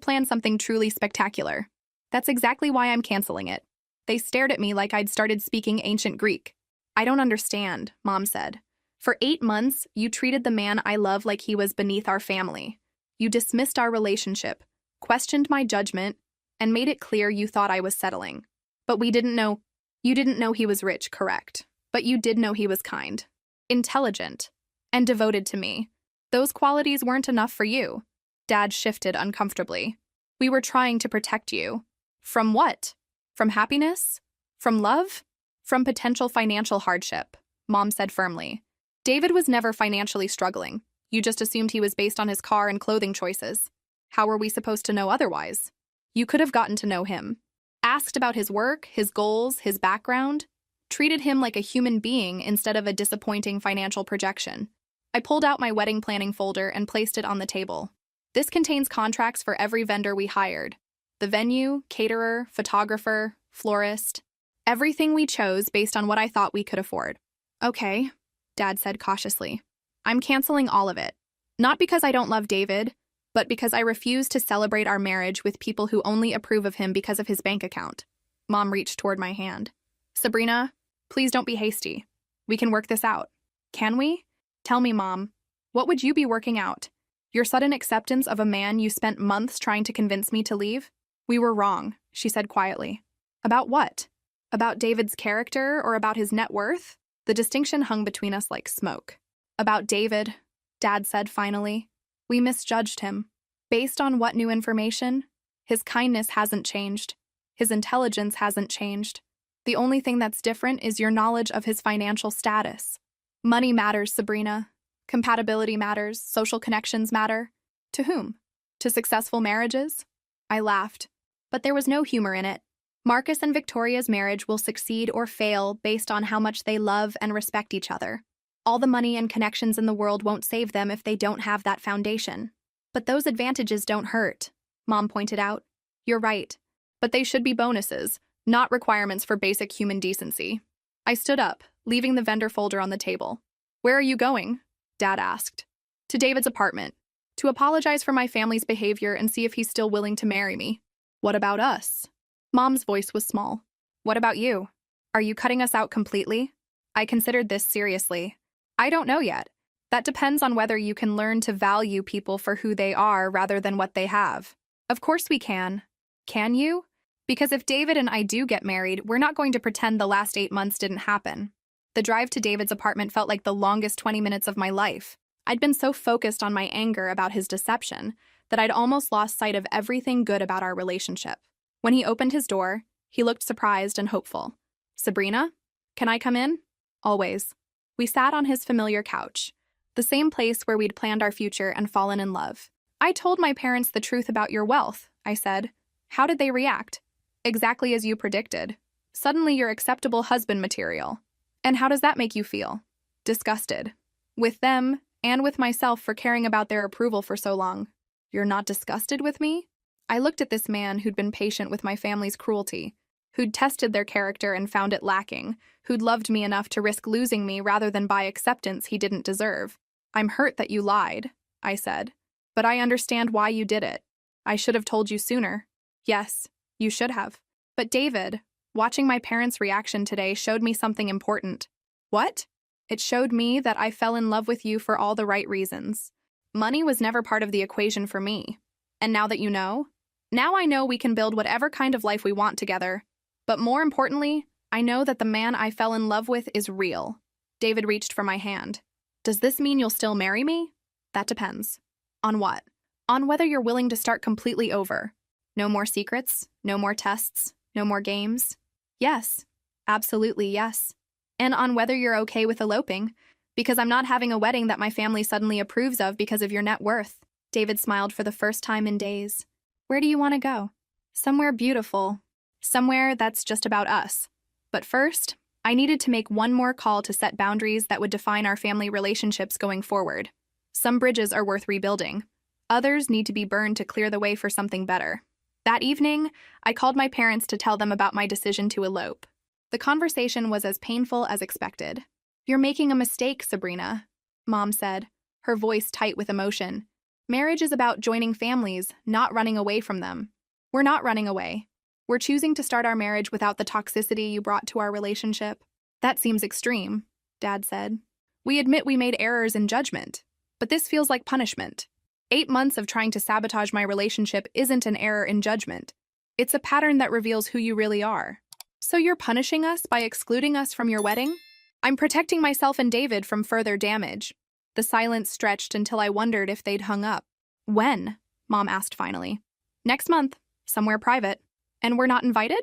A: plan something truly spectacular. That's exactly why I'm canceling it." They stared at me like I'd started speaking ancient Greek. "I don't understand," Mom said. For 8 months, you treated the man I love like he was beneath our family. You dismissed our relationship, questioned my judgment, and made it clear you thought I was settling. But we didn't know. You didn't know he was rich, correct? But you did know he was kind, intelligent, and devoted to me. Those qualities weren't enough for you. Dad shifted uncomfortably. We were trying to protect you. From what? From happiness? From love? From potential financial hardship, Mom said firmly. David was never financially struggling. You just assumed he was based on his car and clothing choices. How were we supposed to know otherwise? You could have gotten to know him. Asked about his work, his goals, his background. Treated him like a human being instead of a disappointing financial projection. I pulled out my wedding planning folder and placed it on the table. This contains contracts for every vendor we hired. The venue, caterer, photographer, florist. Everything we chose based on what I thought we could afford. Okay, Dad said cautiously. I'm canceling all of it. Not because I don't love David, but because I refuse to celebrate our marriage with people who only approve of him because of his bank account. Mom reached toward my hand. Sabrina, please don't be hasty. We can work this out. Can we? Tell me, Mom, what would you be working out? Your sudden acceptance of a man you spent months trying to convince me to leave? We were wrong, she said quietly. About what? About David's character or about his net worth? The distinction hung between us like smoke. About David, Dad said finally. We misjudged him. Based on what new information? His kindness hasn't changed. His intelligence hasn't changed. The only thing that's different is your knowledge of his financial status. Money matters, Sabrina. Compatibility matters. Social connections matter. To whom? To successful marriages? I laughed. But there was no humor in it. Marcus and Victoria's marriage will succeed or fail based on how much they love and respect each other. All the money and connections in the world won't save them if they don't have that foundation. But those advantages don't hurt, Mom pointed out. You're right. But they should be bonuses, not requirements for basic human decency. I stood up, leaving the vendor folder on the table. Where are you going? Dad asked. To David's apartment. To apologize for my family's behavior and see if he's still willing to marry me. What about us? Mom's voice was small. What about you? Are you cutting us out completely? I considered this seriously. I don't know yet. That depends on whether you can learn to value people for who they are rather than what they have. Of course we can. Can you? Because if David and I do get married, we're not going to pretend the last 8 months didn't happen. The drive to David's apartment felt like the longest 20 minutes of my life. I'd been so focused on my anger about his deception that I'd almost lost sight of everything good about our relationship. When he opened his door, he looked surprised and hopeful. Sabrina, can I come in? Always. We sat on his familiar couch, the same place where we'd planned our future and fallen in love. I told my parents the truth about your wealth, I said. How did they react? Exactly as you predicted. Suddenly you're acceptable husband material. And how does that make you feel? Disgusted. With them and with myself for caring about their approval for so long. You're not disgusted with me? I looked at this man who'd been patient with my family's cruelty, who'd tested their character and found it lacking, who'd loved me enough to risk losing me rather than buy acceptance he didn't deserve. I'm hurt that you lied, I said. But I understand why you did it. I should have told you sooner. Yes, you should have. But David, watching my parents' reaction today showed me something important. What? It showed me that I fell in love with you for all the right reasons. Money was never part of the equation for me. And now that you know, now I know we can build whatever kind of life we want together. But more importantly, I know that the man I fell in love with is real. David reached for my hand. Does this mean you'll still marry me? That depends. On what? On whether you're willing to start completely over. No more secrets, no more tests, no more games. Yes, absolutely yes. And on whether you're okay with eloping, because I'm not having a wedding that my family suddenly approves of because of your net worth. David smiled for the first time in days. Where do you want to go? Somewhere beautiful. Somewhere that's just about us. But first, I needed to make one more call to set boundaries that would define our family relationships going forward. Some bridges are worth rebuilding. Others need to be burned to clear the way for something better. That evening, I called my parents to tell them about my decision to elope. The conversation was as painful as expected. You're making a mistake, Sabrina, Mom said, her voice tight with emotion. Marriage is about joining families, not running away from them. We're not running away. We're choosing to start our marriage without the toxicity you brought to our relationship. That seems extreme, Dad said. We admit we made errors in judgment, but this feels like punishment. 8 months of trying to sabotage my relationship isn't an error in judgment. It's a pattern that reveals who you really are. So you're punishing us by excluding us from your wedding? I'm protecting myself and David from further damage. The silence stretched until I wondered if they'd hung up. When? Mom asked finally. Next month, somewhere private. And we're not invited?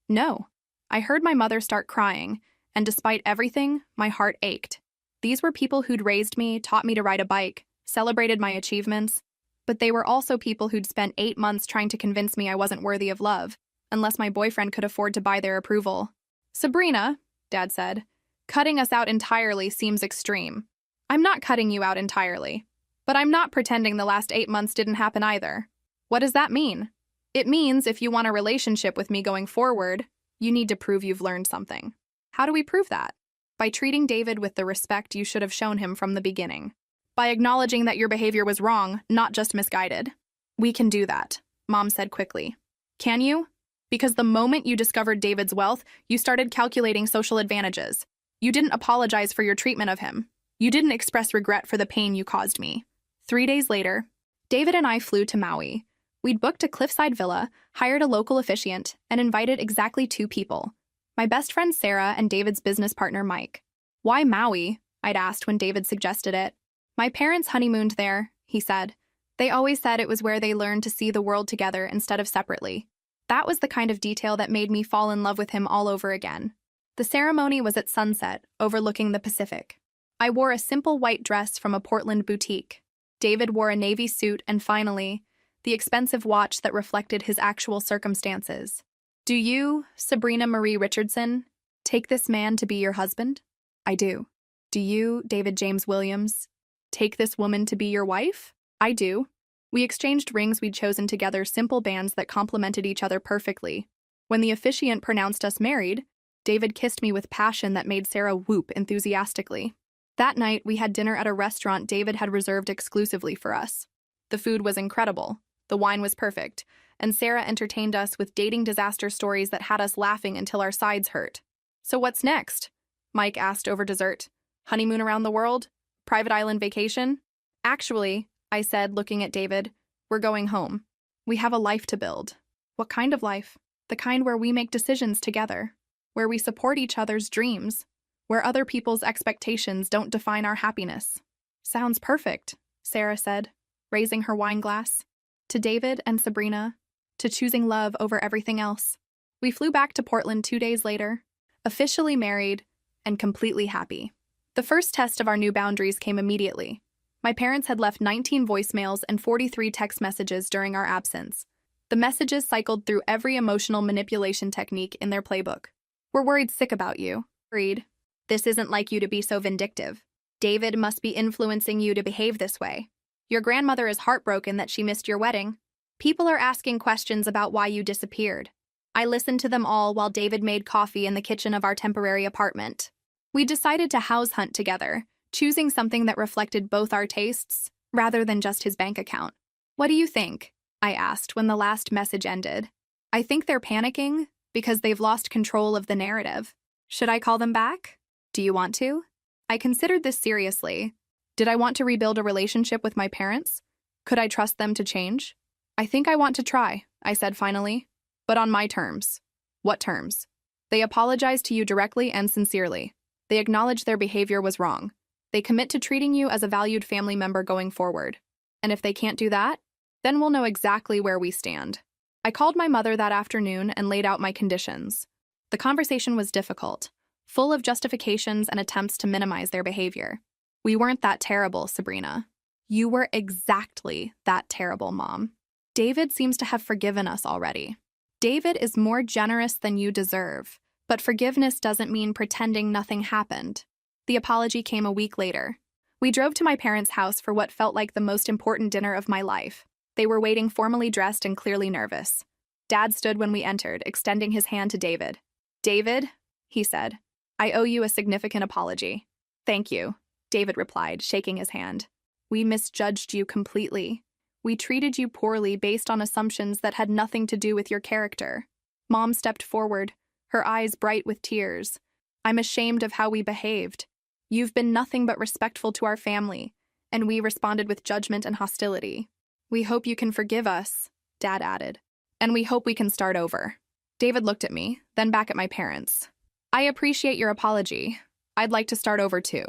A: No. I heard my mother start crying, and despite everything, my heart ached. These were people who'd raised me, taught me to ride a bike, celebrated my achievements, but they were also people who'd spent 8 months trying to convince me I wasn't worthy of love, unless my boyfriend could afford to buy their approval. Sabrina, Dad said, cutting us out entirely seems extreme. I'm not cutting you out entirely, but I'm not pretending the last 8 months didn't happen either. What does that mean? It means if you want a relationship with me going forward, you need to prove you've learned something. How do we prove that? By treating David with the respect you should have shown him from the beginning. By acknowledging that your behavior was wrong, not just misguided. We can do that, Mom said quickly. Can you? Because the moment you discovered David's wealth, you started calculating social advantages. You didn't apologize for your treatment of him. You didn't express regret for the pain you caused me. 3 days later, David and I flew to Maui. We'd booked a cliffside villa, hired a local officiant, and invited exactly 2 people. My best friend Sarah and David's business partner Mike. Why Maui? I'd asked when David suggested it. My parents honeymooned there, he said. They always said it was where they learned to see the world together instead of separately. That was the kind of detail that made me fall in love with him all over again. The ceremony was at sunset, overlooking the Pacific. I wore a simple white dress from a Portland boutique. David wore a navy suit and finally, the expensive watch that reflected his actual circumstances. Do you, Sabrina Marie Richardson, take this man to be your husband? I do. Do you, David James Williams, take this woman to be your wife? I do. We exchanged rings we'd chosen together, simple bands that complemented each other perfectly. When the officiant pronounced us married, David kissed me with passion that made Sarah whoop enthusiastically. That night, we had dinner at a restaurant David had reserved exclusively for us. The food was incredible, the wine was perfect, and Sarah entertained us with dating disaster stories that had us laughing until our sides hurt. So what's next? Mike asked over dessert. Honeymoon around the world? Private island vacation? Actually, I said, looking at David, we're going home. We have a life to build. What kind of life? The kind where we make decisions together, where we support each other's dreams, where other people's expectations don't define our happiness. Sounds perfect, Sarah said, raising her wine glass. To David and Sabrina, to choosing love over everything else. We flew back to Portland 2 days later, officially married and completely happy. The first test of our new boundaries came immediately. My parents had left 19 voicemails and 43 text messages during our absence. The messages cycled through every emotional manipulation technique in their playbook. We're worried sick about you. Worried. This isn't like you to be so vindictive. David must be influencing you to behave this way. Your grandmother is heartbroken that she missed your wedding. People are asking questions about why you disappeared. I listened to them all while David made coffee in the kitchen of our temporary apartment. We decided to house hunt together, choosing something that reflected both our tastes, rather than just his bank account. What do you think? I asked when the last message ended. I think they're panicking because they've lost control of the narrative. Should I call them back? Do you want to? I considered this seriously. Did I want to rebuild a relationship with my parents? Could I trust them to change? I think I want to try, I said finally, but on my terms. What terms? They apologize to you directly and sincerely. They acknowledge their behavior was wrong. They commit to treating you as a valued family member going forward. And if they can't do that, then we'll know exactly where we stand. I called my mother that afternoon and laid out my conditions. The conversation was difficult, full of justifications and attempts to minimize their behavior. We weren't that terrible, Sabrina. You were exactly that terrible, Mom. David seems to have forgiven us already. David is more generous than you deserve, but forgiveness doesn't mean pretending nothing happened. The apology came a week later. We drove to my parents' house for what felt like the most important dinner of my life. They were waiting, formally dressed and clearly nervous. Dad stood when we entered, extending his hand to David. David, he said, I owe you a significant apology. Thank you, David replied, shaking his hand. We misjudged you completely. We treated you poorly based on assumptions that had nothing to do with your character. Mom stepped forward, her eyes bright with tears. I'm ashamed of how we behaved. You've been nothing but respectful to our family, and we responded with judgment and hostility. We hope you can forgive us, Dad added. And we hope we can start over. David looked at me, then back at my parents. I appreciate your apology. I'd like to start over too.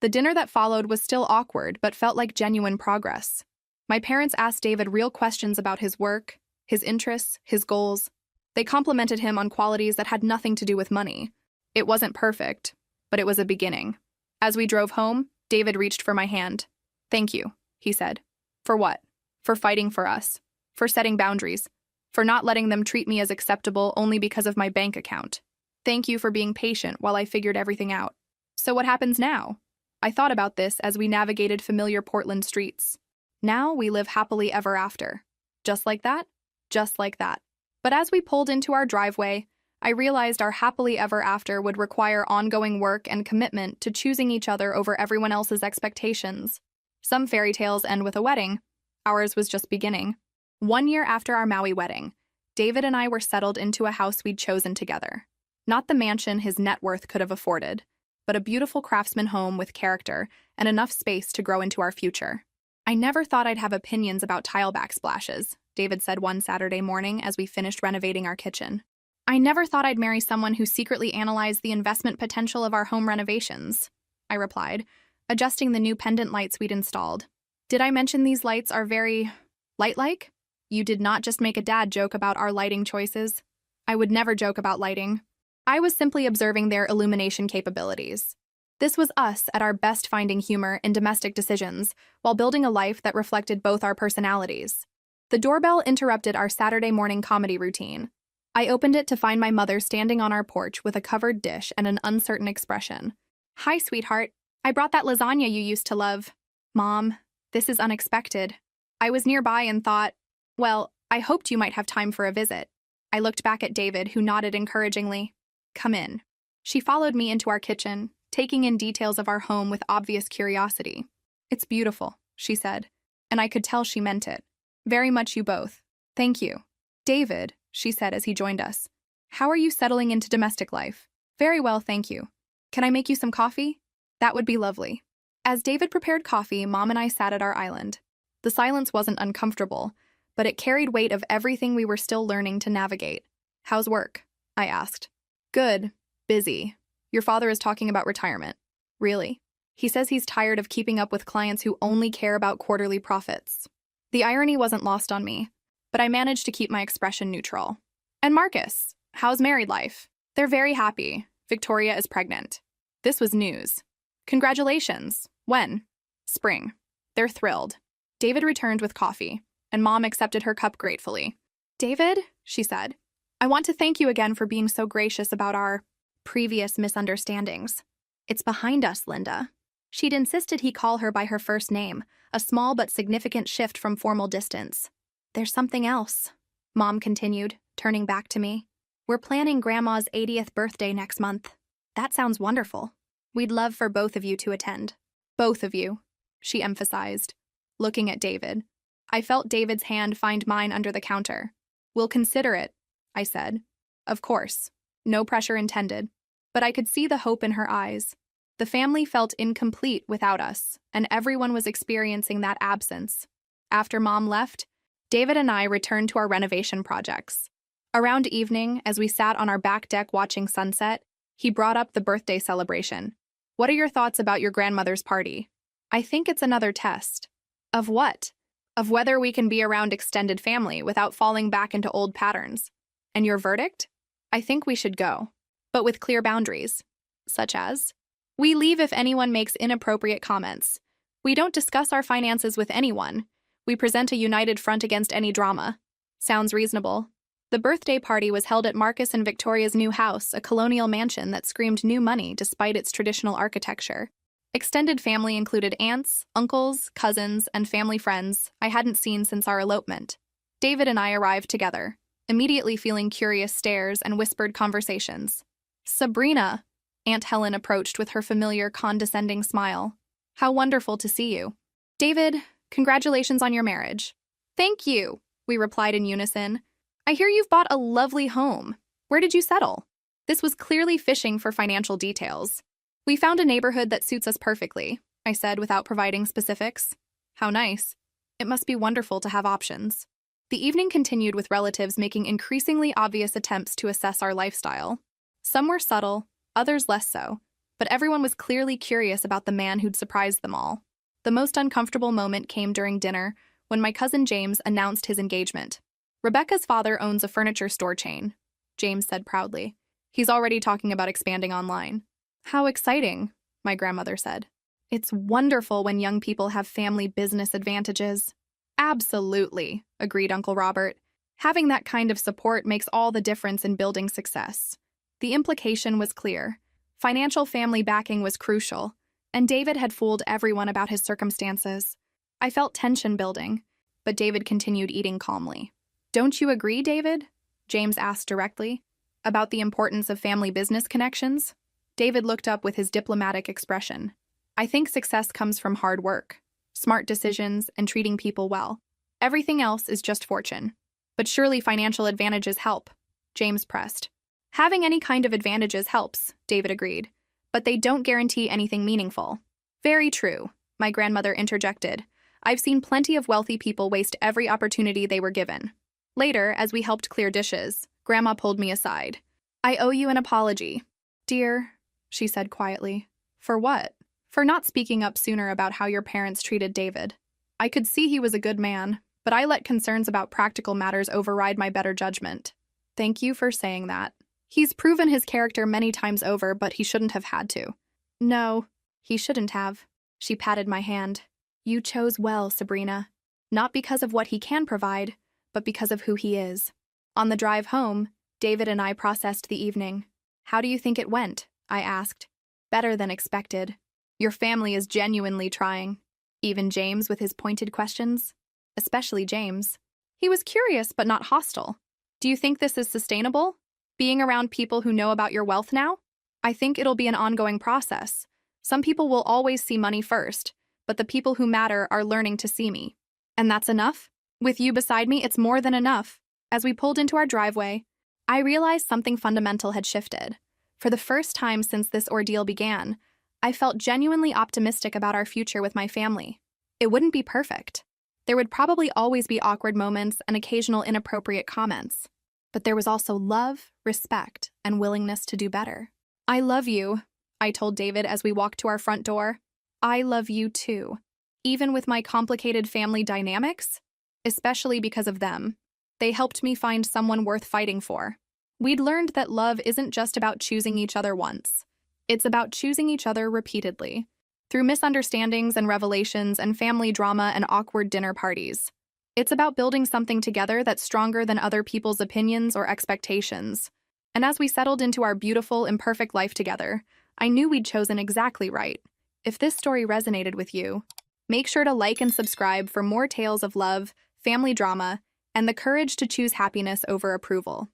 A: The dinner that followed was still awkward, but felt like genuine progress. My parents asked David real questions about his work, his interests, his goals. They complimented him on qualities that had nothing to do with money. It wasn't perfect, but it was a beginning. As we drove home, David reached for my hand. Thank you, he said. For what? For fighting for us. For setting boundaries. For not letting them treat me as acceptable only because of my bank account. Thank you for being patient while I figured everything out. So what happens now? I thought about this as we navigated familiar Portland streets. Now we live happily ever after. Just like that? Just like that. But as we pulled into our driveway, I realized our happily ever after would require ongoing work and commitment to choosing each other over everyone else's expectations. Some fairy tales end with a wedding. Ours was just beginning. 1 year after our Maui wedding, David and I were settled into a house we'd chosen together. Not the mansion his net worth could have afforded, but a beautiful craftsman home with character and enough space to grow into our future. I never thought I'd have opinions about tile backsplashes, David said one Saturday morning as we finished renovating our kitchen. I never thought I'd marry someone who secretly analyzed the investment potential of our home renovations, I replied, adjusting the new pendant lights we'd installed. Did I mention these lights are very light-like? You did not just make a dad joke about our lighting choices. I would never joke about lighting. I was simply observing their illumination capabilities. This was us at our best finding humor in domestic decisions while building a life that reflected both our personalities. The doorbell interrupted our Saturday morning comedy routine. I opened it to find my mother standing on our porch with a covered dish and an uncertain expression. Hi, sweetheart. I brought that lasagna you used to love. Mom, this is unexpected. I was nearby and thought, well, I hoped you might have time for a visit. I looked back at David, who nodded encouragingly. Come in. She followed me into our kitchen, taking in details of our home with obvious curiosity. It's beautiful, she said, and I could tell she meant it. Very much you both. Thank you. David, she said as he joined us. How are you settling into domestic life? Very well, thank you. Can I make you some coffee? That would be lovely. As David prepared coffee, Mom and I sat at our island. The silence wasn't uncomfortable, but it carried weight of everything we were still learning to navigate. How's work? I asked. Good. Busy. Your father is talking about retirement. Really? He says he's tired of keeping up with clients who only care about quarterly profits. The irony wasn't lost on me, but I managed to keep my expression neutral. And Marcus, how's married life? They're very happy. Victoria is pregnant. This was news. Congratulations. When? Spring. They're thrilled. David returned with coffee, and Mom accepted her cup gratefully. David, she said, I want to thank you again for being so gracious about our previous misunderstandings. It's behind us, Linda. She'd insisted he call her by her first name, a small but significant shift from formal distance. There's something else, Mom continued, turning back to me. We're planning Grandma's 80th birthday next month. That sounds wonderful. We'd love for both of you to attend. Both of you, she emphasized, looking at David. I felt David's hand find mine under the counter. We'll consider it, I said. Of course. No pressure intended. But I could see the hope in her eyes. The family felt incomplete without us, and everyone was experiencing that absence. After Mom left, David and I returned to our renovation projects. Around evening, as we sat on our back deck watching sunset, he brought up the birthday celebration. What are your thoughts about your grandmother's party? I think it's another test. Of what? Of whether we can be around extended family without falling back into old patterns. And your verdict? I think we should go, but with clear boundaries. Such as? We leave if anyone makes inappropriate comments. We don't discuss our finances with anyone. We present a united front against any drama. Sounds reasonable. The birthday party was held at Marcus and Victoria's new house, a colonial mansion that screamed new money despite its traditional architecture. Extended family included aunts, uncles, cousins, and family friends I hadn't seen since our elopement. David and I arrived together, immediately feeling curious stares and whispered conversations. Sabrina, Aunt Helen approached with her familiar condescending smile. How wonderful to see you. David, congratulations on your marriage. Thank you, we replied in unison. I hear you've bought a lovely home. Where did you settle? This was clearly fishing for financial details. We found a neighborhood that suits us perfectly, I said without providing specifics. How nice. It must be wonderful to have options. The evening continued with relatives making increasingly obvious attempts to assess our lifestyle. Some were subtle, others less so, but everyone was clearly curious about the man who'd surprised them all. The most uncomfortable moment came during dinner when my cousin James announced his engagement. Rebecca's father owns a furniture store chain, James said proudly. He's already talking about expanding online. How exciting, my grandmother said. It's wonderful when young people have family business advantages. Absolutely, agreed Uncle Robert. Having that kind of support makes all the difference in building success. The implication was clear. Financial family backing was crucial, and David had fooled everyone about his circumstances. I felt tension building, but David continued eating calmly. Don't you agree, David? James asked directly. About the importance of family business connections? David looked up with his diplomatic expression. I think success comes from hard work, smart decisions, and treating people well. Everything else is just fortune. But surely financial advantages help, James pressed. Having any kind of advantages helps, David agreed, but they don't guarantee anything meaningful. Very true, my grandmother interjected. I've seen plenty of wealthy people waste every opportunity they were given. Later, as we helped clear dishes, Grandma pulled me aside. I owe you an apology. Dear, she said quietly. For what? For not speaking up sooner about how your parents treated David. I could see he was a good man, but I let concerns about practical matters override my better judgment. Thank you for saying that. He's proven his character many times over, but he shouldn't have had to. No, he shouldn't have. She patted my hand. You chose well, Sabrina. Not because of what he can provide, but because of who he is. On the drive home, David and I processed the evening. How do you think it went? I asked. Better than expected. Your family is genuinely trying. Even James with his pointed questions. Especially James. He was curious but not hostile. Do you think this is sustainable? Being around people who know about your wealth now? I think it'll be an ongoing process. Some people will always see money first, but the people who matter are learning to see me. And that's enough? With you beside me, it's more than enough. As we pulled into our driveway, I realized something fundamental had shifted. For the first time since this ordeal began, I felt genuinely optimistic about our future with my family. It wouldn't be perfect. There would probably always be awkward moments and occasional inappropriate comments. But there was also love, respect, and willingness to do better. I love you, I told David as we walked to our front door. I love you too. Even with my complicated family dynamics? Especially because of them. They helped me find someone worth fighting for. We'd learned that love isn't just about choosing each other once. It's about choosing each other repeatedly, through misunderstandings and revelations and family drama and awkward dinner parties. It's about building something together that's stronger than other people's opinions or expectations. And as we settled into our beautiful, imperfect life together, I knew we'd chosen exactly right. If this story resonated with you, make sure to like and subscribe for more tales of love, family drama, and the courage to choose happiness over approval.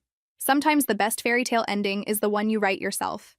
A: Sometimes the best fairy tale ending is the one you write yourself.